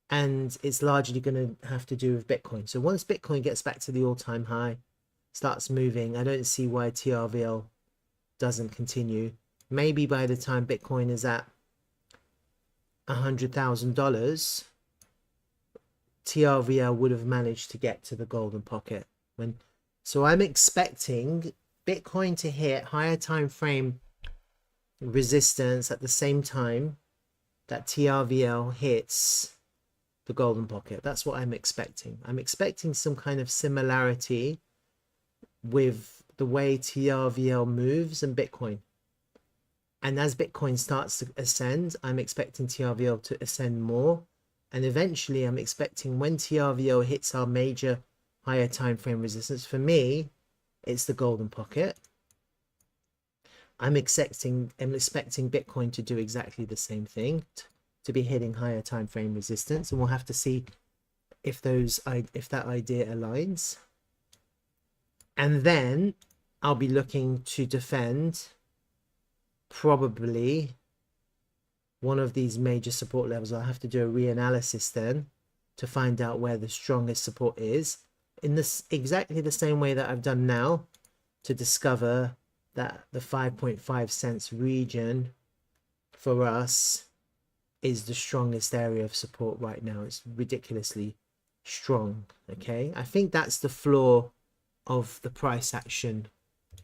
and it's largely going to have to do with Bitcoin. So once Bitcoin gets back to the all-time high, starts moving, I don't see why TRVL doesn't continue. Maybe by the time Bitcoin is at $100,000, TRVL would have managed to get to the golden pocket. So I'm expecting Bitcoin to hit higher time frame resistance at the same time that TRVL hits the golden pocket. That's what I'm expecting. I'm expecting some kind of similarity with the way TRVL moves and Bitcoin. And as Bitcoin starts to ascend, I'm expecting TRVL to ascend more. And eventually I'm expecting when TRVL hits our major higher time frame resistance, for me, it's the golden pocket. I'm expecting Bitcoin to do exactly the same thing, to be hitting higher time frame resistance, and we'll have to see if that idea aligns. And then I'll be looking to defend probably one of these major support levels. I'll have to do a reanalysis then to find out where the strongest support is, in this exactly the same way that I've done now, to discover that the 5.5 cents region for us is the strongest area of support right now. It's ridiculously strong. Okay, I think that's the floor of the price action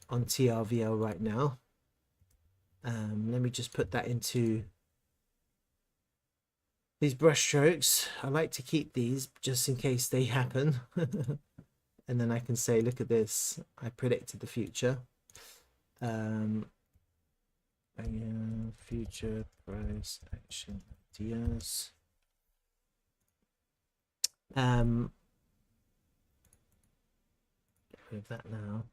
on TRVL right now. Let me just put that into these brush strokes. I like to keep these just in case they happen. And then I can say, look at this, I predicted the future. Future price action ideas. With that now.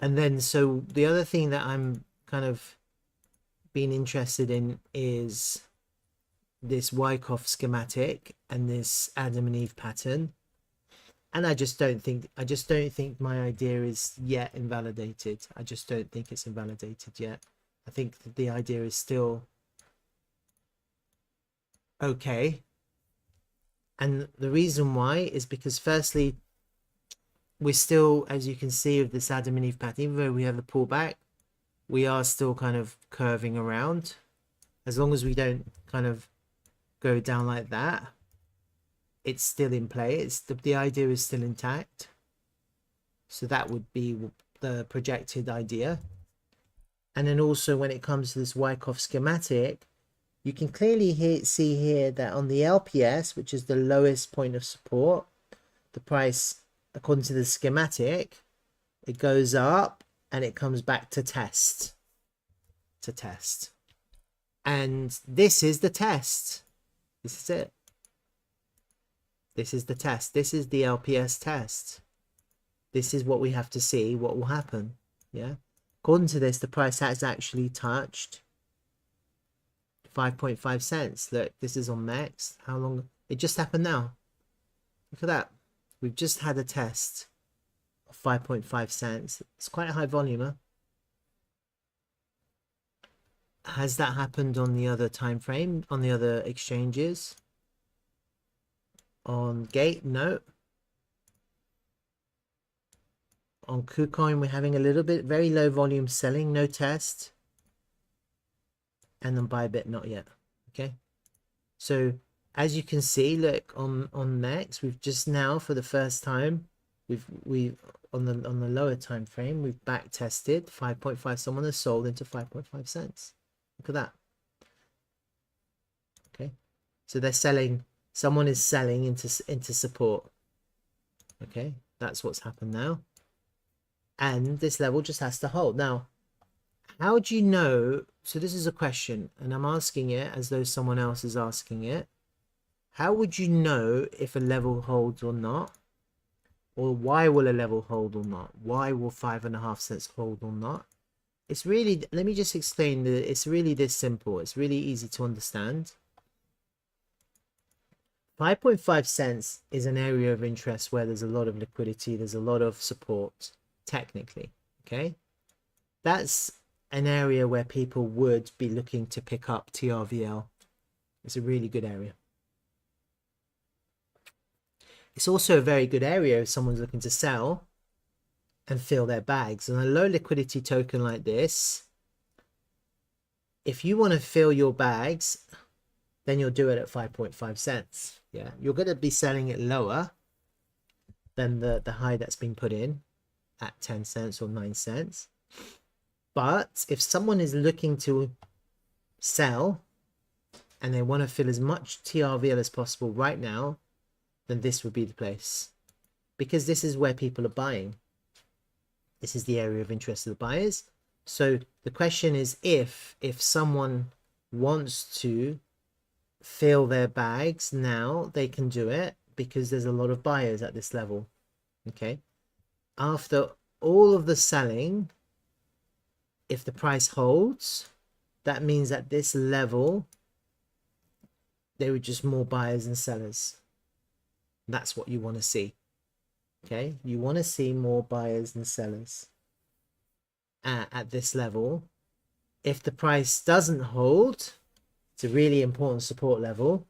And then, so the other thing that I'm kind of being interested in is this Wyckoff schematic and this Adam and Eve pattern. And I just don't think my idea is yet invalidated. I just don't think it's invalidated yet. I think that the idea is still okay. And the reason why is because, firstly, we're still, as you can see with this Adam and Eve pattern, even though we have the pullback, we are still kind of curving around. As long as we don't kind of go down like that, it's still in play. It's the idea is still intact. So that would be the projected idea. And then also when it comes to this Wyckoff schematic, you can clearly see here that on the LPS, which is the lowest point of support, the price, according to the schematic, it goes up and it comes back to test. And this is the test. This is it. This is the test. This is the LPS test. This is what we have to see what will happen. Yeah. According to this, the price has actually touched 5.5 cents. Look, this is on Max. How long? It just happened now. Look at that. We've just had a test of 5.5 cents. It's quite a high volume, huh? Has that happened on the other time frame, on the other exchanges? On Gate, no. On KuCoin, we're having a little bit, very low volume selling, no test. And on Bybit, not yet. Okay. So as you can see, look, on Next, we've just now, for the first time, we've on the lower time frame, we've back tested 5.5. Someone has sold into 5.5 cents. Look at that. Okay. So they're selling, someone is selling into support. Okay. That's what's happened now. And this level just has to hold. Now, how do you know? So this is a question, and I'm asking it as though someone else is asking it. How would you know if a level holds or not? Or why will a level hold or not? Why will 5.5 cents hold or not? It's really, let me just explain that it's really this simple. It's really easy to understand. 5.5 cents is an area of interest where there's a lot of liquidity. There's a lot of support, technically. Okay. That's an area where people would be looking to pick up TRVL. It's a really good area. It's also a very good area if someone's looking to sell and fill their bags. And a low liquidity token like this, if you want to fill your bags, then you'll do it at 5.5 cents. Yeah, you're going to be selling it lower than the high that's been put in at 10 cents or 9 cents. But if someone is looking to sell and they want to fill as much TRVL as possible right now, then this would be the place, because this is where people are buying. This is the area of interest of the buyers. So the question is, if someone wants to fill their bags now, they can do it because there's a lot of buyers at this level. Okay, after all of the selling, if the price holds, that means at this level there were just more buyers and sellers. That's what you want to see. Okay, you want to see more buyers and sellers at this level. If the price doesn't hold, it's a really important support level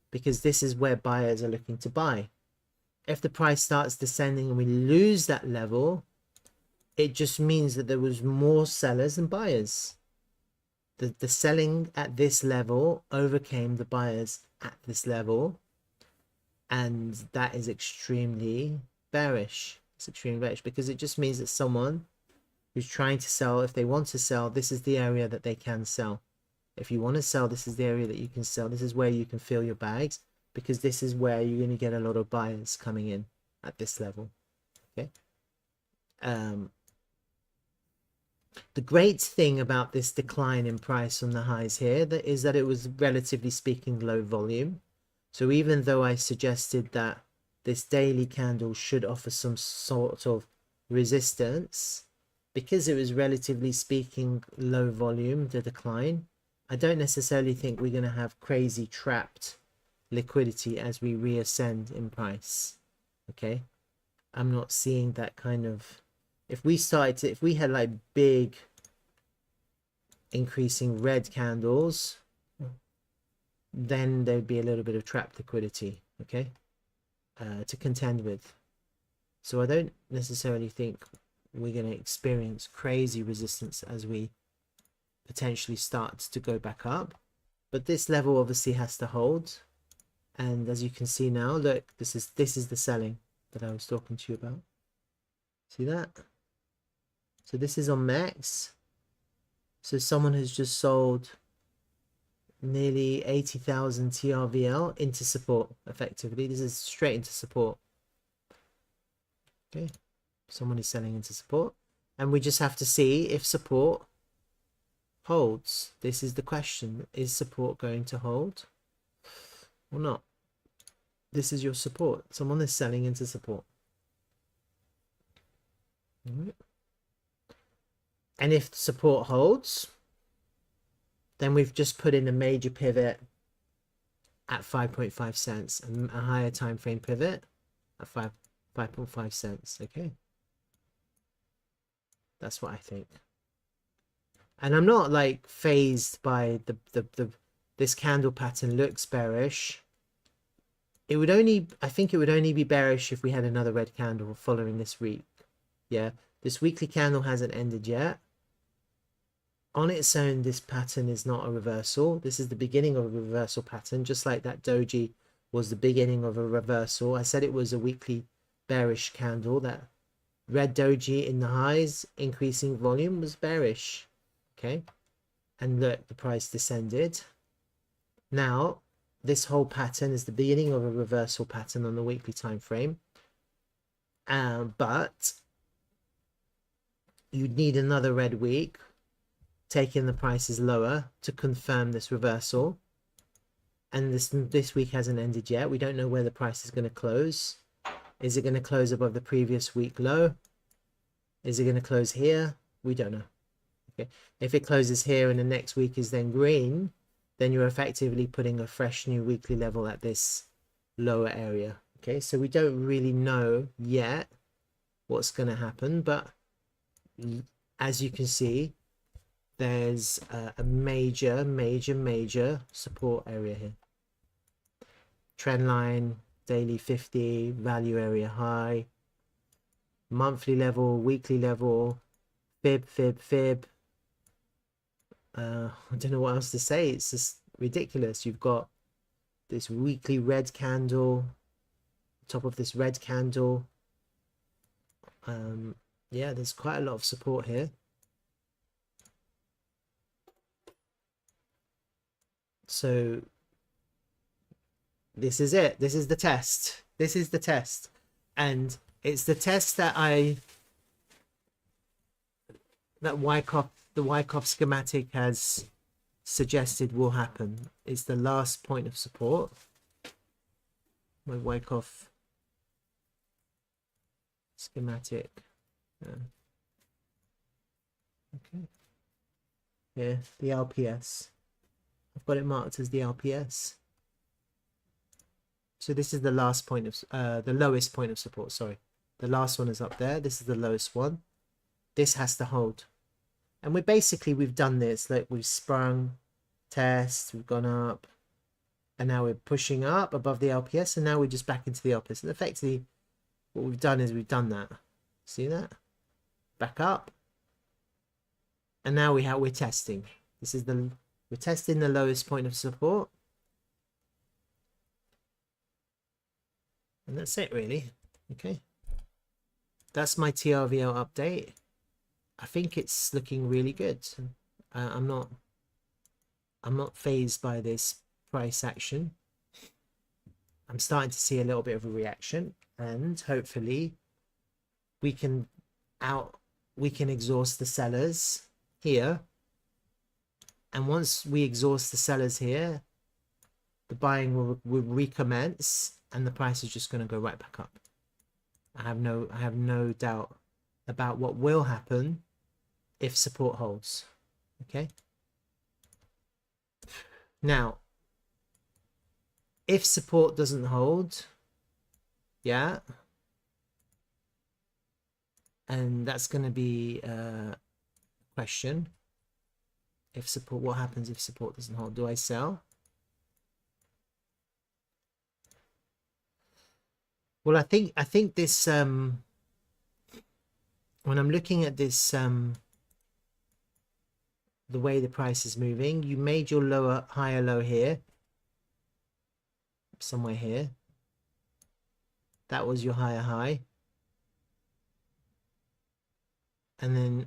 because this is where buyers are looking to buy. If the price starts descending and we lose that level, it just means that there was more sellers than buyers. The selling at this level overcame the buyers at this level, and that is extremely bearish. It's extremely bearish because it just means that someone who's trying to sell, if they want to sell, this is the area that they can sell. If you want to sell, this is the area that you can sell. This is where you can fill your bags because this is where you're going to get a lot of buyers coming in at this level. Okay. The great thing about this decline in price from the highs here is that it was relatively speaking low volume. So even though I suggested that this daily candle should offer some sort of resistance, because it was relatively speaking low volume, the decline, I don't necessarily think we're going to have crazy trapped liquidity as we reascend in price. Okay, I'm not seeing that kind of, if we had like big increasing red candles, then there'd be a little bit of trapped liquidity, okay, to contend with. So I don't necessarily think we're going to experience crazy resistance as we potentially start to go back up, but this level obviously has to hold. And as you can see now, look, this is the selling that I was talking to you about. See that? So this is on max. So someone has just sold nearly 80,000 TRVL into support effectively. This is straight into support. Okay, someone is selling into support, and we just have to see if support holds. This is the question: is support going to hold or not? This is your support. Someone is selling into support. All right. And if support holds, then we've just put in a major pivot at 5.5 cents and a higher time frame pivot at 5.5 cents. Okay, that's what I think. And I'm not like phased by this candle pattern looks bearish. It would only, I think it would only be bearish if we had another red candle following this week. Yeah, this weekly candle hasn't ended yet. On its own, this pattern is not a reversal. This is the beginning of a reversal pattern, just like that doji was the beginning of a reversal. I said it was a weekly bearish candle. That red doji in the highs, increasing volume, was bearish. Okay, and look, the price descended. Now, this whole pattern is the beginning of a reversal pattern on the weekly time frame. But you'd need another red week, taking the prices lower to confirm this reversal. And this week hasn't ended yet. We don't know where the price is going to close. Is it going to close above the previous week low? Is it going to close here? We don't know. Okay, if it closes here and the next week is then green, then you're effectively putting a fresh new weekly level at this lower area. Okay, so we don't really know yet what's going to happen, but as you can see, there's a major support area here. Trend line, daily 50, value area high, monthly level, weekly level, fib. I don't know what else to say. It's just ridiculous. You've got this weekly red candle, top of this red candle. Yeah, there's quite a lot of support here. So this is it. This is the test. This is the test. And it's the test that Wyckoff the Wyckoff schematic has suggested will happen. It's the last point of support. My Wyckoff schematic. Okay. Here, the LPS. I've got it marked as the LPS. So this is the last point of the lowest point of support. Sorry, the last one is up there. This is the lowest one. This has to hold, and we've done this. Like we've sprung, test, we've gone up, and now we're pushing up above the LPS, and now we're just back into the LPS. And effectively, what we've done is we've done that. See that? Back up, and now we're testing. This is we're testing the lowest point of support. And that's it really. Okay. That's my TRVL update. I think it's looking really good. I'm not fazed by this price action. I'm starting to see a little bit of a reaction, and hopefully we can exhaust the sellers here. And once we exhaust the sellers here, the buying will recommence, and the price is just going to go right back up. I have no doubt about what will happen if support holds. Okay. Now, if support doesn't hold, yeah, and that's going to be a question. If support, what happens if support doesn't hold? Do I sell? Well, I think this when I'm looking at this the way the price is moving, you made your higher low here, somewhere here. That was your higher high, and then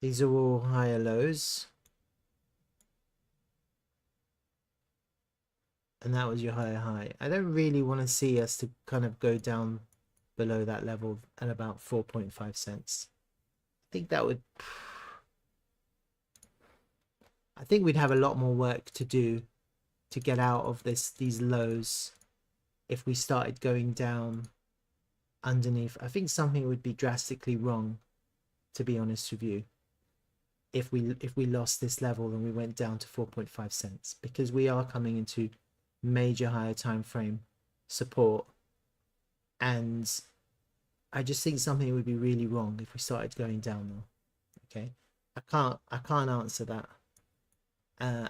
these are all higher lows. And that was your higher high. I don't really want to see us to kind of go down below that level at about 4.5 cents. I think that would... I think we'd have a lot more work to do to get out of these lows if we started going down underneath. I think something would be drastically wrong, to be honest with you, if we lost this level and we went down to 4.5 cents, because we are coming into major higher time frame support, and I just think something would be really wrong if we started going down now. Okay, I can't answer that.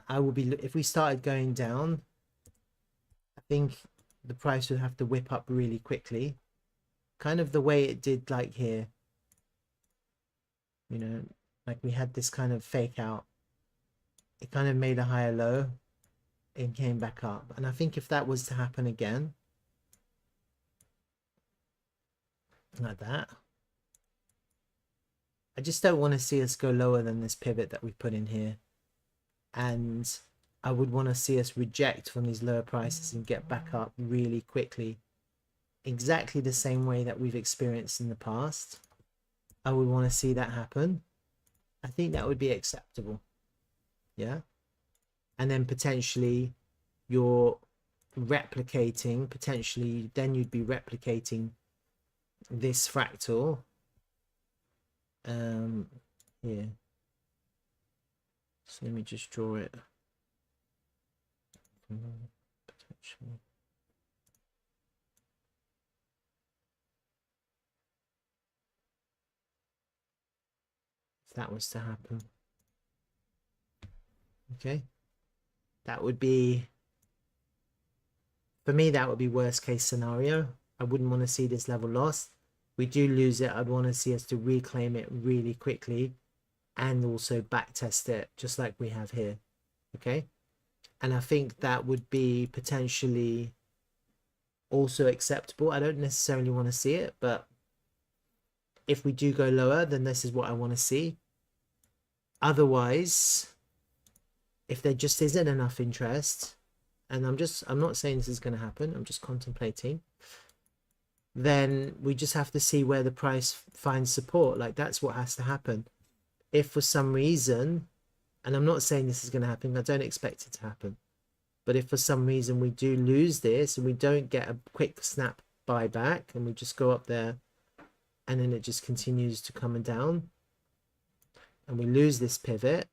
I will be, if we started going down, I think the price would have to whip up really quickly, kind of the way it did like here, you know, like we had this kind of fake out. It kind of made a higher low and came back up. And I think if that was to happen again, like that, I just don't want to see us go lower than this pivot that we put in here. And I would want to see us reject from these lower prices and get back up really quickly, exactly the same way that we've experienced in the past. I would want to see that happen. I think that would be acceptable. Yeah. And then potentially you're replicating, potentially then you'd be replicating this fractal here. So let me just draw it. Potentially. If that was to happen. Okay. That would be, for me, that would be worst case scenario. I wouldn't want to see this level lost. We do lose it. I'd want to see us to reclaim it really quickly and also back test it just like we have here. Okay. And I think that would be potentially also acceptable. I don't necessarily want to see it, but if we do go lower, then this is what I want to see. Otherwise, if there just isn't enough interest and I'm not saying this is going to happen, I'm just contemplating, then we just have to see where the price finds support. Like, that's what has to happen. If for some reason, and I'm not saying this is going to happen, I don't expect it to happen, but if for some reason we do lose this and we don't get a quick snap buyback and we just go up there and then it just continues to come down and we lose this pivot,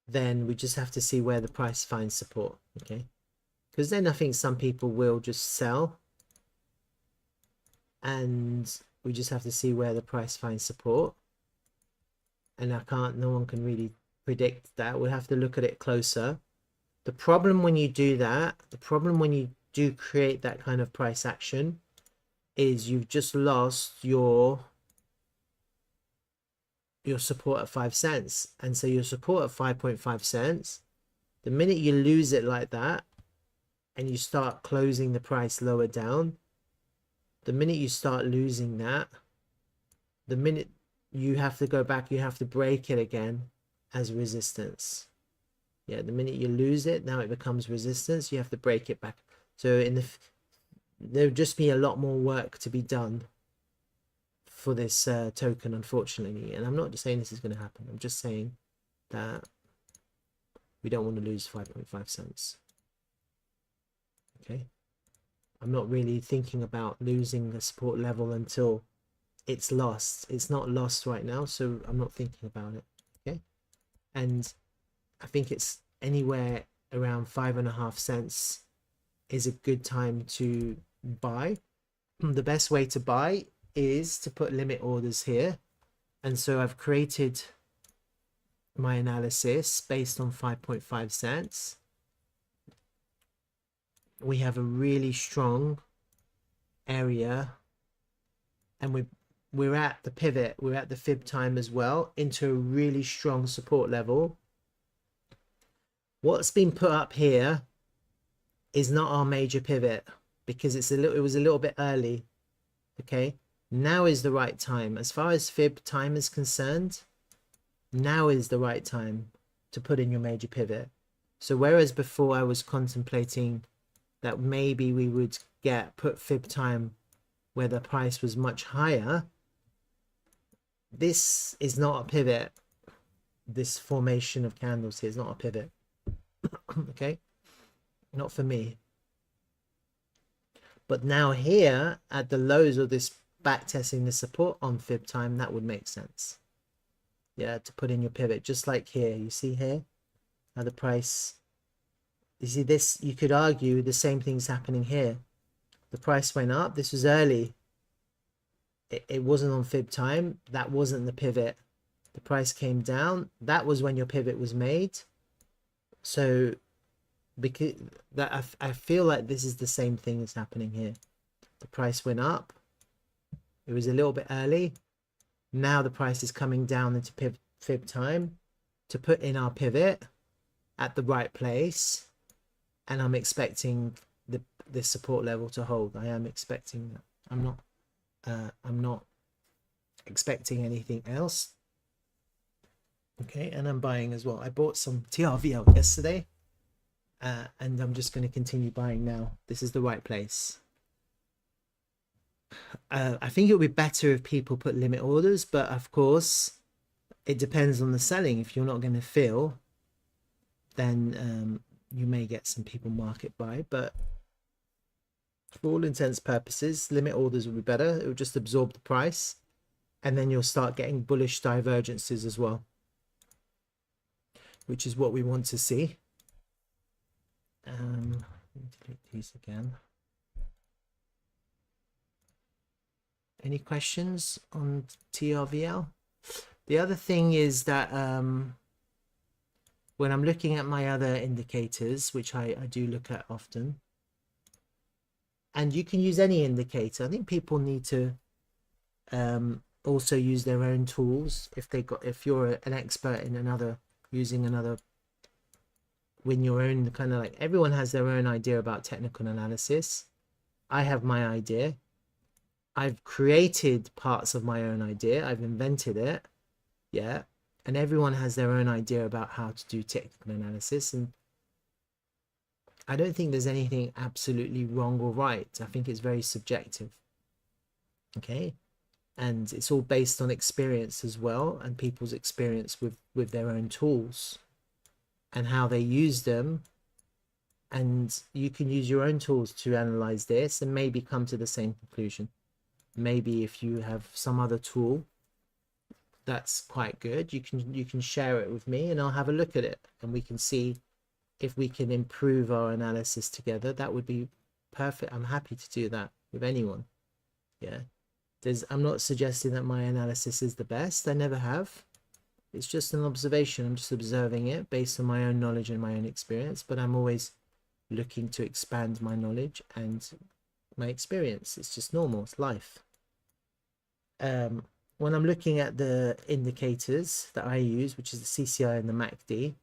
then we just have to see where the price finds support. Okay, because then I think some people will just sell, and we just have to see where the price finds support. And no one can really predict that. We'll have to look at it closer. The problem when you do that, the problem when you do create that kind of price action, is you've just lost your support at 5 cents. And so your support at 5.5 cents, the minute you lose it like that and you start closing the price lower down, the minute you start losing that, the minute you have to go back, you have to break it again as resistance. Yeah, the minute you lose it, now it becomes resistance, you have to break it back. So there'll just be a lot more work to be done for this token, unfortunately. And I'm not just saying this is going to happen, I'm just saying that we don't want to lose 5.5 cents. Okay, I'm not really thinking about losing the support level until it's lost. It's not lost right now, so I'm not thinking about it. Okay, and I think it's anywhere around 5.5 cents is a good time to buy. The best way to buy is to put limit orders here, and so I've created my analysis based on 5.5 cents. We have a really strong area, and we're at the pivot, we're at the fib time as well, into a really strong support level. What's been put up here is not our major pivot because it was a little bit early. Okay, now is the right time. As far as fib time is concerned, now is the right time to put in your major pivot. So whereas before I was contemplating that maybe we would put fib time where the price was much higher, this is not a pivot. This formation of candles here is not a pivot. Okay, not for me. But now here at the lows of this back testing the support on fib time, that would make sense. Yeah, to put in your pivot, just like here. You see here how the price, you see this, you could argue the same thing's happening here. The price went up, this was early, it wasn't on fib time, that wasn't the pivot. The price came down, that was when your pivot was made. So because that, I feel like this is the same thing that's happening here. The price went up, it was a little bit early, now the price is coming down into fib time to put in our pivot at the right place, and I'm expecting this support level to hold. I am expecting that. I'm not expecting anything else. Okay, and I'm buying as well. I bought some TRVL yesterday, and I'm just going to continue buying now. This is the right place. I think it would be better if people put limit orders, but of course it depends on the selling. If you're not going to fill, then you may get some people market buy, but for all intents and purposes, limit orders will be better. It will just absorb the price, and then you'll start getting bullish divergences as well, which is what we want to see. Let me delete these again. Any questions on TRVL? The other thing is that when I'm looking at my other indicators, which I do look at often, and you can use any indicator. I think people need to also use their own tools if you're an expert in using another, when your own kind of, like, everyone has their own idea about technical analysis. I have my idea. I've created parts of my own idea. I've invented it. Yeah. And everyone has their own idea about how to do technical analysis, and I don't think there's anything absolutely wrong or right. I think it's very subjective. Okay, and it's all based on experience as well, and people's experience with their own tools and how they use them. And you can use your own tools to analyze this and maybe come to the same conclusion. Maybe if you have some other tool that's quite good, you can share it with me and I'll have a look at it and we can see if we can improve our analysis together. That would be perfect. I'm happy to do that with anyone. Yeah, I'm not suggesting that my analysis is the best. I never have. It's just an observation. I'm just observing it based on my own knowledge and my own experience, but I'm always looking to expand my knowledge and my experience. It's just normal. It's life. When I'm looking at the indicators that I use, which is the CCI and the MACD,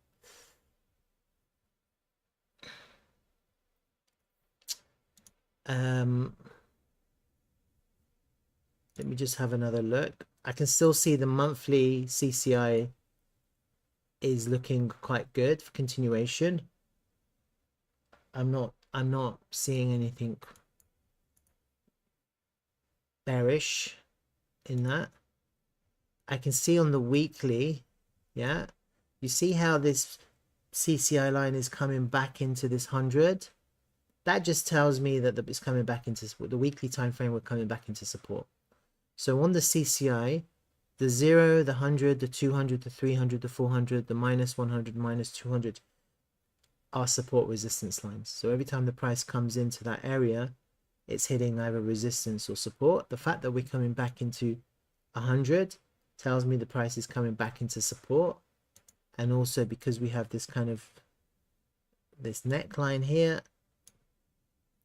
let me just have another look. I can still see the monthly CCI is looking quite good for continuation. I'm not seeing anything bearish in that. I can see on the weekly, yeah, you see how this CCI line is coming back into this 100. That just tells me that it's coming back into the weekly time frame. We're coming back into support. So on the CCI, the 0, the 100, the 200, the 300, the 400, the minus 100, minus 200 are support resistance lines. So every time the price comes into that area, it's hitting either resistance or support. The fact that we're coming back into 100 tells me the price is coming back into support. And also because we have this kind of this neckline here,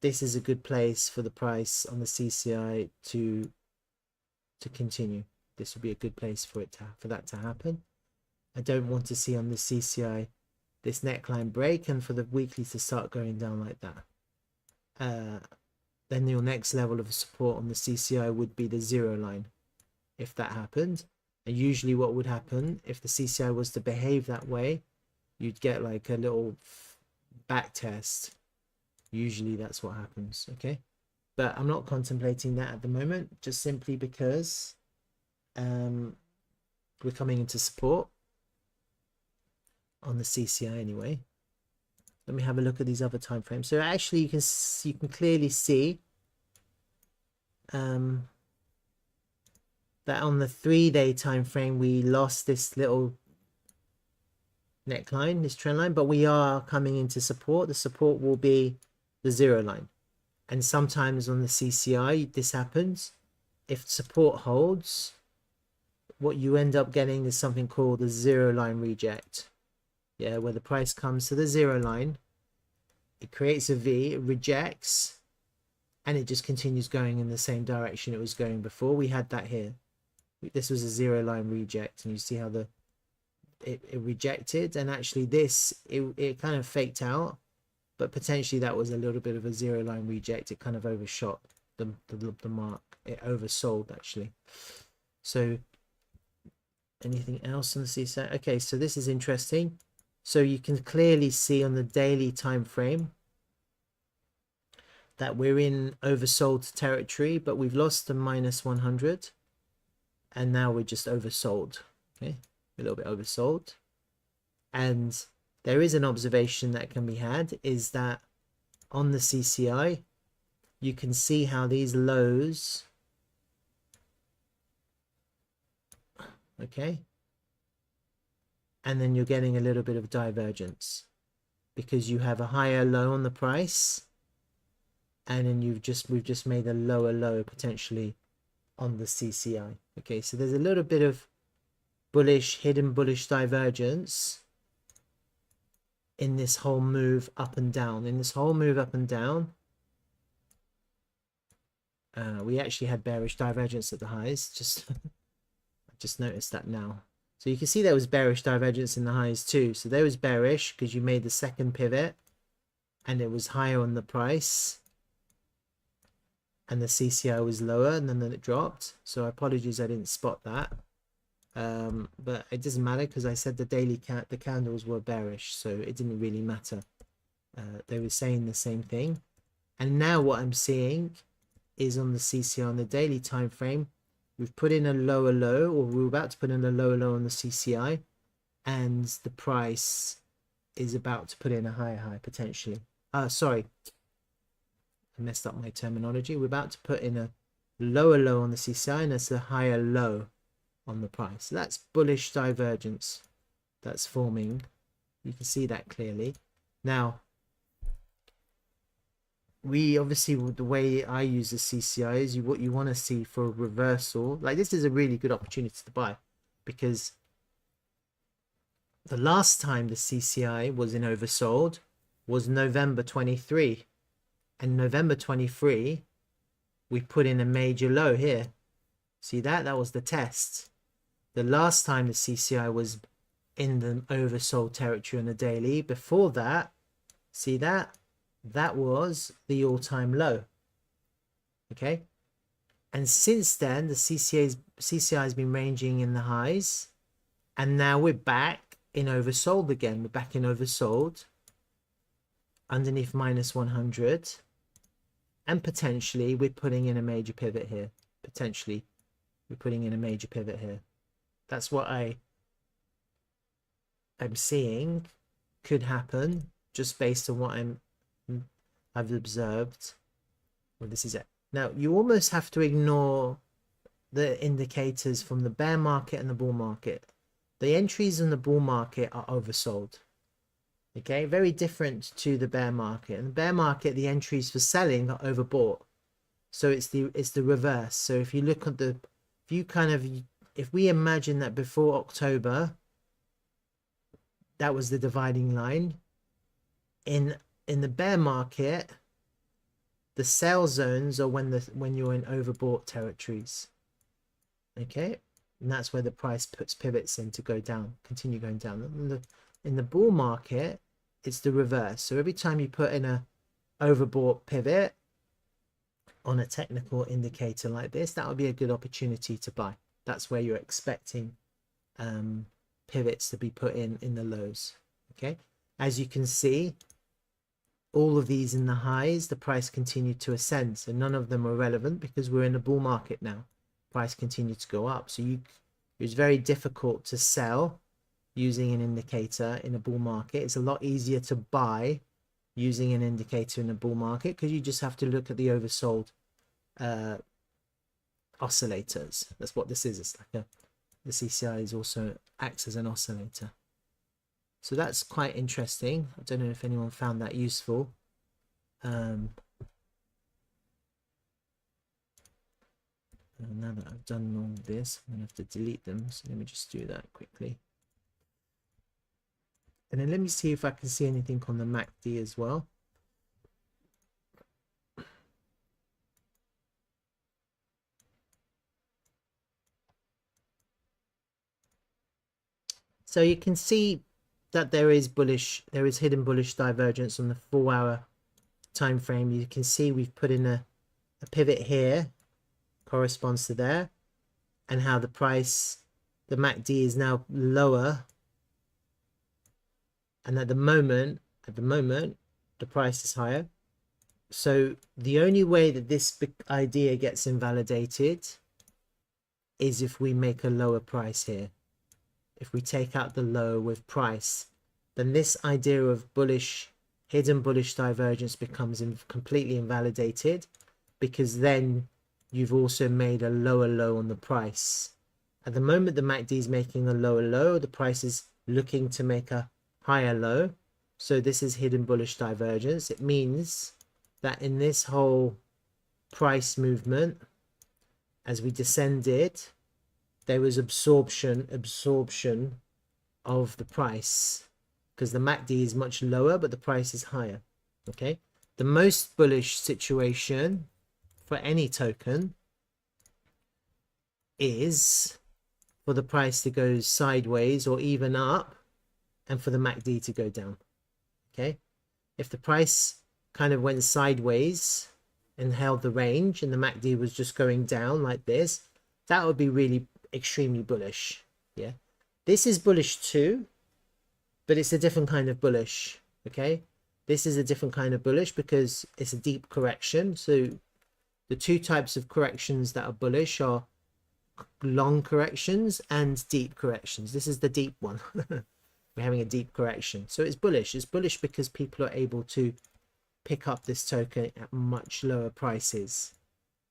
this is a good place for the price on the CCI to continue. This would be a good place for that to happen. I don't want to see on the CCI this neckline break and for the weekly to start going down like that. Then your next level of support on the CCI would be the 0 line. If that happened, and usually what would happen if the CCI was to behave that way, you'd get like a little back test. Usually that's what happens. Okay, but I'm not contemplating that at the moment, just simply because we're coming into support on the CCI anyway. Let me have a look at these other time frames. So actually you can clearly see that on the 3-day time frame we lost this little neckline, this trend line, but we are coming into support. The support will be the 0 line. And sometimes on the CCI this happens. If support holds, what you end up getting is something called the 0 line reject. Yeah, where the price comes to the 0 line, it creates a V, it rejects, and it just continues going in the same direction it was going before. We had that here. This was a 0 line reject, and you see how it rejected, and actually this it kind of faked out, but potentially that was a little bit of a 0 line reject. It kind of overshot the mark. It oversold actually. So anything else on the CSAT? Okay, so this is interesting. So you can clearly see on the daily time frame that we're in oversold territory, but we've lost the minus 100 and now we're just oversold. Okay, a little bit oversold. And there is an observation that can be had, is that on the CCI you can see how these lows, okay, and then you're getting a little bit of divergence because you have a higher low on the price, and then we've just made a lower low potentially on the CCI. Okay, so there's a little bit of hidden bullish divergence in this whole move up and down. In this whole move up and down, we actually had bearish divergence at the highs. I just noticed that now. So you can see there was bearish divergence in the highs too. So there was bearish because you made the second pivot and it was higher on the price and the CCI was lower, and then it dropped. So apologies I didn't spot that. but it doesn't matter because I said the candles were bearish, so it didn't really matter. They were saying the same thing. And now what I'm seeing is on the CCI on the daily time frame, we've put in a lower low, or we're about to put in a lower low on the CCI, and the price is about to put in a higher high potentially. Sorry, I messed up my terminology. We're about to put in a lower low on the CCI, and it's a higher low on the price. So that's bullish divergence that's forming. You can see that clearly. Now, we obviously, the way I use the CCI is what you want to see for a reversal. Like, this is a really good opportunity to buy, because the last time the CCI was in oversold was November 23, and November 23 we put in a major low here. See that? That was the test. The last time the CCI was in the oversold territory on the daily, before that, see that? That was the all-time low. Okay, and since then the CCI has been ranging in the highs, and now we're back in oversold again. We're back in oversold underneath minus 100, and potentially we're putting in a major pivot here. Potentially we're putting in a major pivot here. That's what I'm seeing could happen, just based on what I've observed. Well, this is it. Now, you almost have to ignore the indicators from the bear market and the bull market. The entries in the bull market are oversold. Okay, very different to the bear market. In the bear market, the entries for selling are overbought. So it's the reverse. So if you look at if we imagine that before October, that was the dividing line. In the bear market, the sell zones are when you're in overbought territories. Okay, and that's where the price puts pivots in to go down, continue going down. In the bull market, it's the reverse. So every time you put in a overbought pivot on a technical indicator like this, that would be a good opportunity to buy. That's where you're expecting pivots to be put in the lows. Okay, as you can see, all of these in the highs, the price continued to ascend. So none of them are relevant because we're in a bull market now. Price continued to go up. So it was very difficult to sell using an indicator in a bull market. It's a lot easier to buy using an indicator in a bull market because you just have to look at the oversold oscillators. That's what this is. It's like the CCI is also acts as an oscillator. So that's quite interesting. I don't know if anyone found that useful. And now that I've done all this, I'm going to have to delete them. So let me just do that quickly. And then let me see if I can see anything on the MACD as well. So you can see that there is hidden bullish divergence on the 4-hour time frame. You can see we've put in a pivot here, corresponds to there, and how the MACD is now lower, and at the moment the price is higher. So the only way that this idea gets invalidated is if we make a lower price here. If we take out the low with price, then this idea of hidden bullish divergence becomes completely invalidated, because then you've also made a lower low on the price. At the moment, the MACD is making a lower low. The price is looking to make a higher low. So this is hidden bullish divergence. It means that in this whole price movement, as we descended, there was absorption of the price, because the MACD is much lower, but the price is higher. Okay, the most bullish situation for any token is for the price to go sideways or even up, and for the MACD to go down. Okay, if the price kind of went sideways and held the range, and the MACD was just going down like this, that would be really extremely bullish. Yeah, this is bullish too, but it's a different kind of bullish. Okay, this is a different kind of bullish because it's a deep correction. So the two types of corrections that are bullish are long corrections and deep corrections. This is the deep one. We're having a deep correction, so it's bullish. It's bullish because people are able to pick up this token at much lower prices,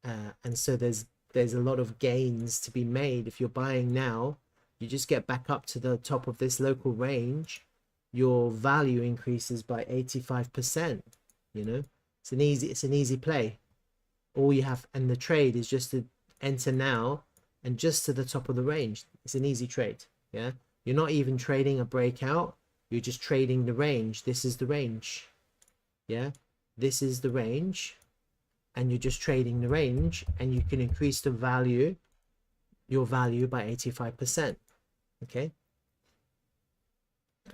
and so there's a lot of gains to be made. If you're buying now, you just get back up to the top of this local range, your value increases by 85%. You know, it's an easy play. All you have, and the trade is just to enter now and just to the top of the range. It's an easy trade. Yeah, you're not even trading a breakout, you're just trading the range. This is the range. Yeah, this is the range, and you're just trading the range, and you can increase the value, your value, by 85%. Okay,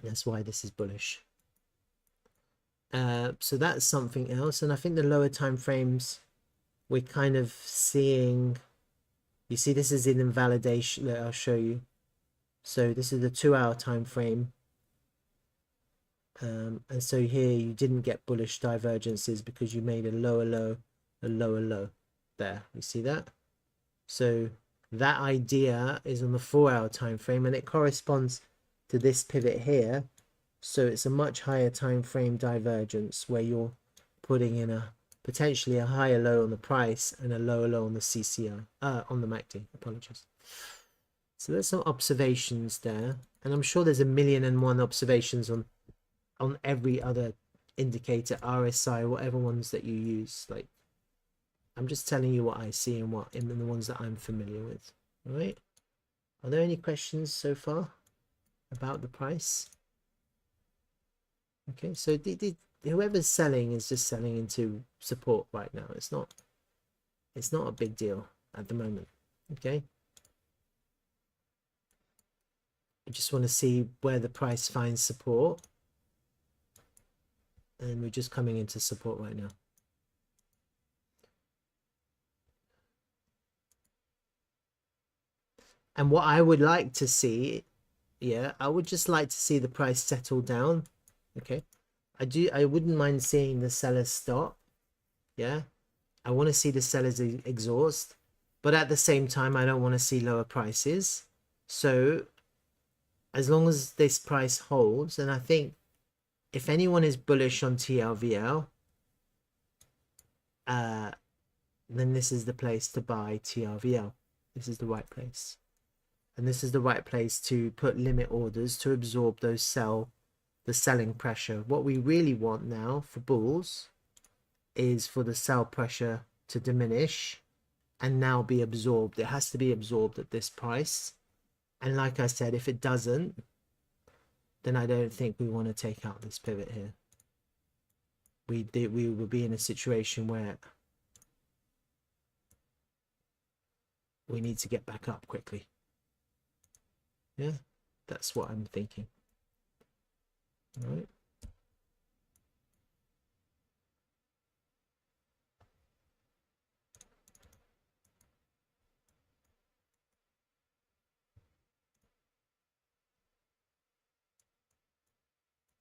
that's why this is bullish. So that's something else. And I think the lower time frames, we're kind of seeing, you see this is in invalidation. I'll show you. So this is the 2-hour time frame, and so here you didn't get bullish divergences because you made a lower low, a lower low there. You see that? So that idea is on the 4-hour time frame, and it corresponds to this pivot here. So it's a much higher time frame divergence where you're putting in a potentially a higher low on the price and a lower low on the CCI, on the MACD. Apologies. So there's some observations there, and I'm sure there's 1,000,001 observations on every other indicator, RSI, whatever ones that you use. Like, I'm just telling you what I see and what in the ones that I'm familiar with. All right. Are there any questions so far about the price? Okay, so whoever's selling is just selling into support right now. It's not a big deal at the moment. Okay, I just want to see where the price finds support, and we're just coming into support right now. And what I would like to see, yeah, I would just like to see the price settle down. Okay, I wouldn't mind seeing the sellers stop. Yeah, I want to see the sellers exhaust, but at the same time I don't want to see lower prices. So as long as this price holds, and I think if anyone is bullish on TRVL, then this is the place to buy TRVL. This is the right place, and this is the right place to put limit orders to absorb those the selling pressure. What we really want now for bulls is for the sell pressure to diminish and now be absorbed. It has to be absorbed at this price, and like I said, if it doesn't, then I don't think we want to take out this pivot here. We will be in a situation where we need to get back up quickly. Yeah, that's what I'm thinking. All right.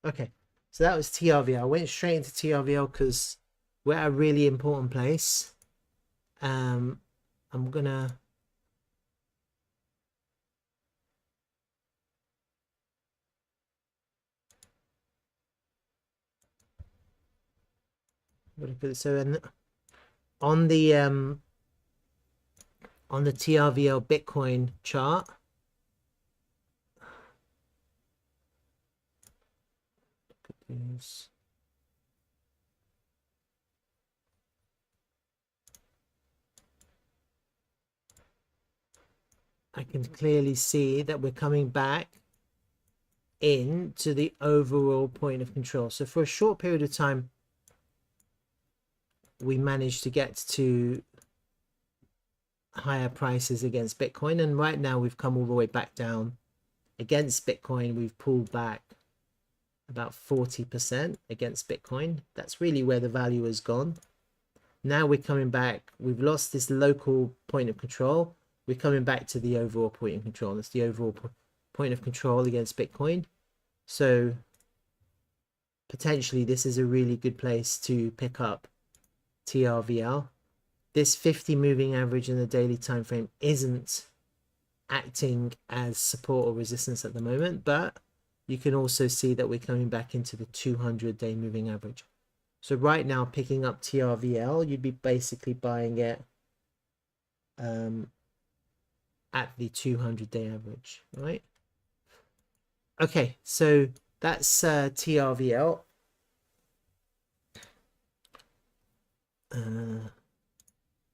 Okay, so that was TRVL. I went straight into TRVL because we're at a really important place. I'm gonna so on the TRVL Bitcoin chart, I can clearly see that we're coming back into the overall point of control. So for a short period of time, we managed to get to higher prices against Bitcoin, and right now we've come all the way back down against Bitcoin. We've pulled back about 40% against Bitcoin. That's really where the value has gone. Now we're coming back. We've lost this local point of control. We're coming back to the overall point of control. That's the overall point of control against Bitcoin. So potentially this is a really good place to pick up TRVL. This 50 moving average in the daily time frame isn't acting as support or resistance at the moment, but you can also see that we're coming back into the 200-day moving average. So right now, picking up TRVL, you'd be basically buying it at the 200-day average, right? Okay, so that's TRVL.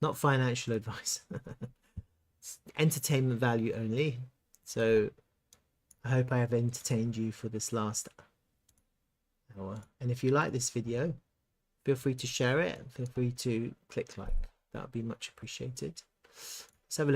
Not financial advice. It's entertainment value only. So I hope I have entertained you for this last hour. And if you like this video, feel free to share it. Feel free to click like. That would be much appreciated. Let's have a look.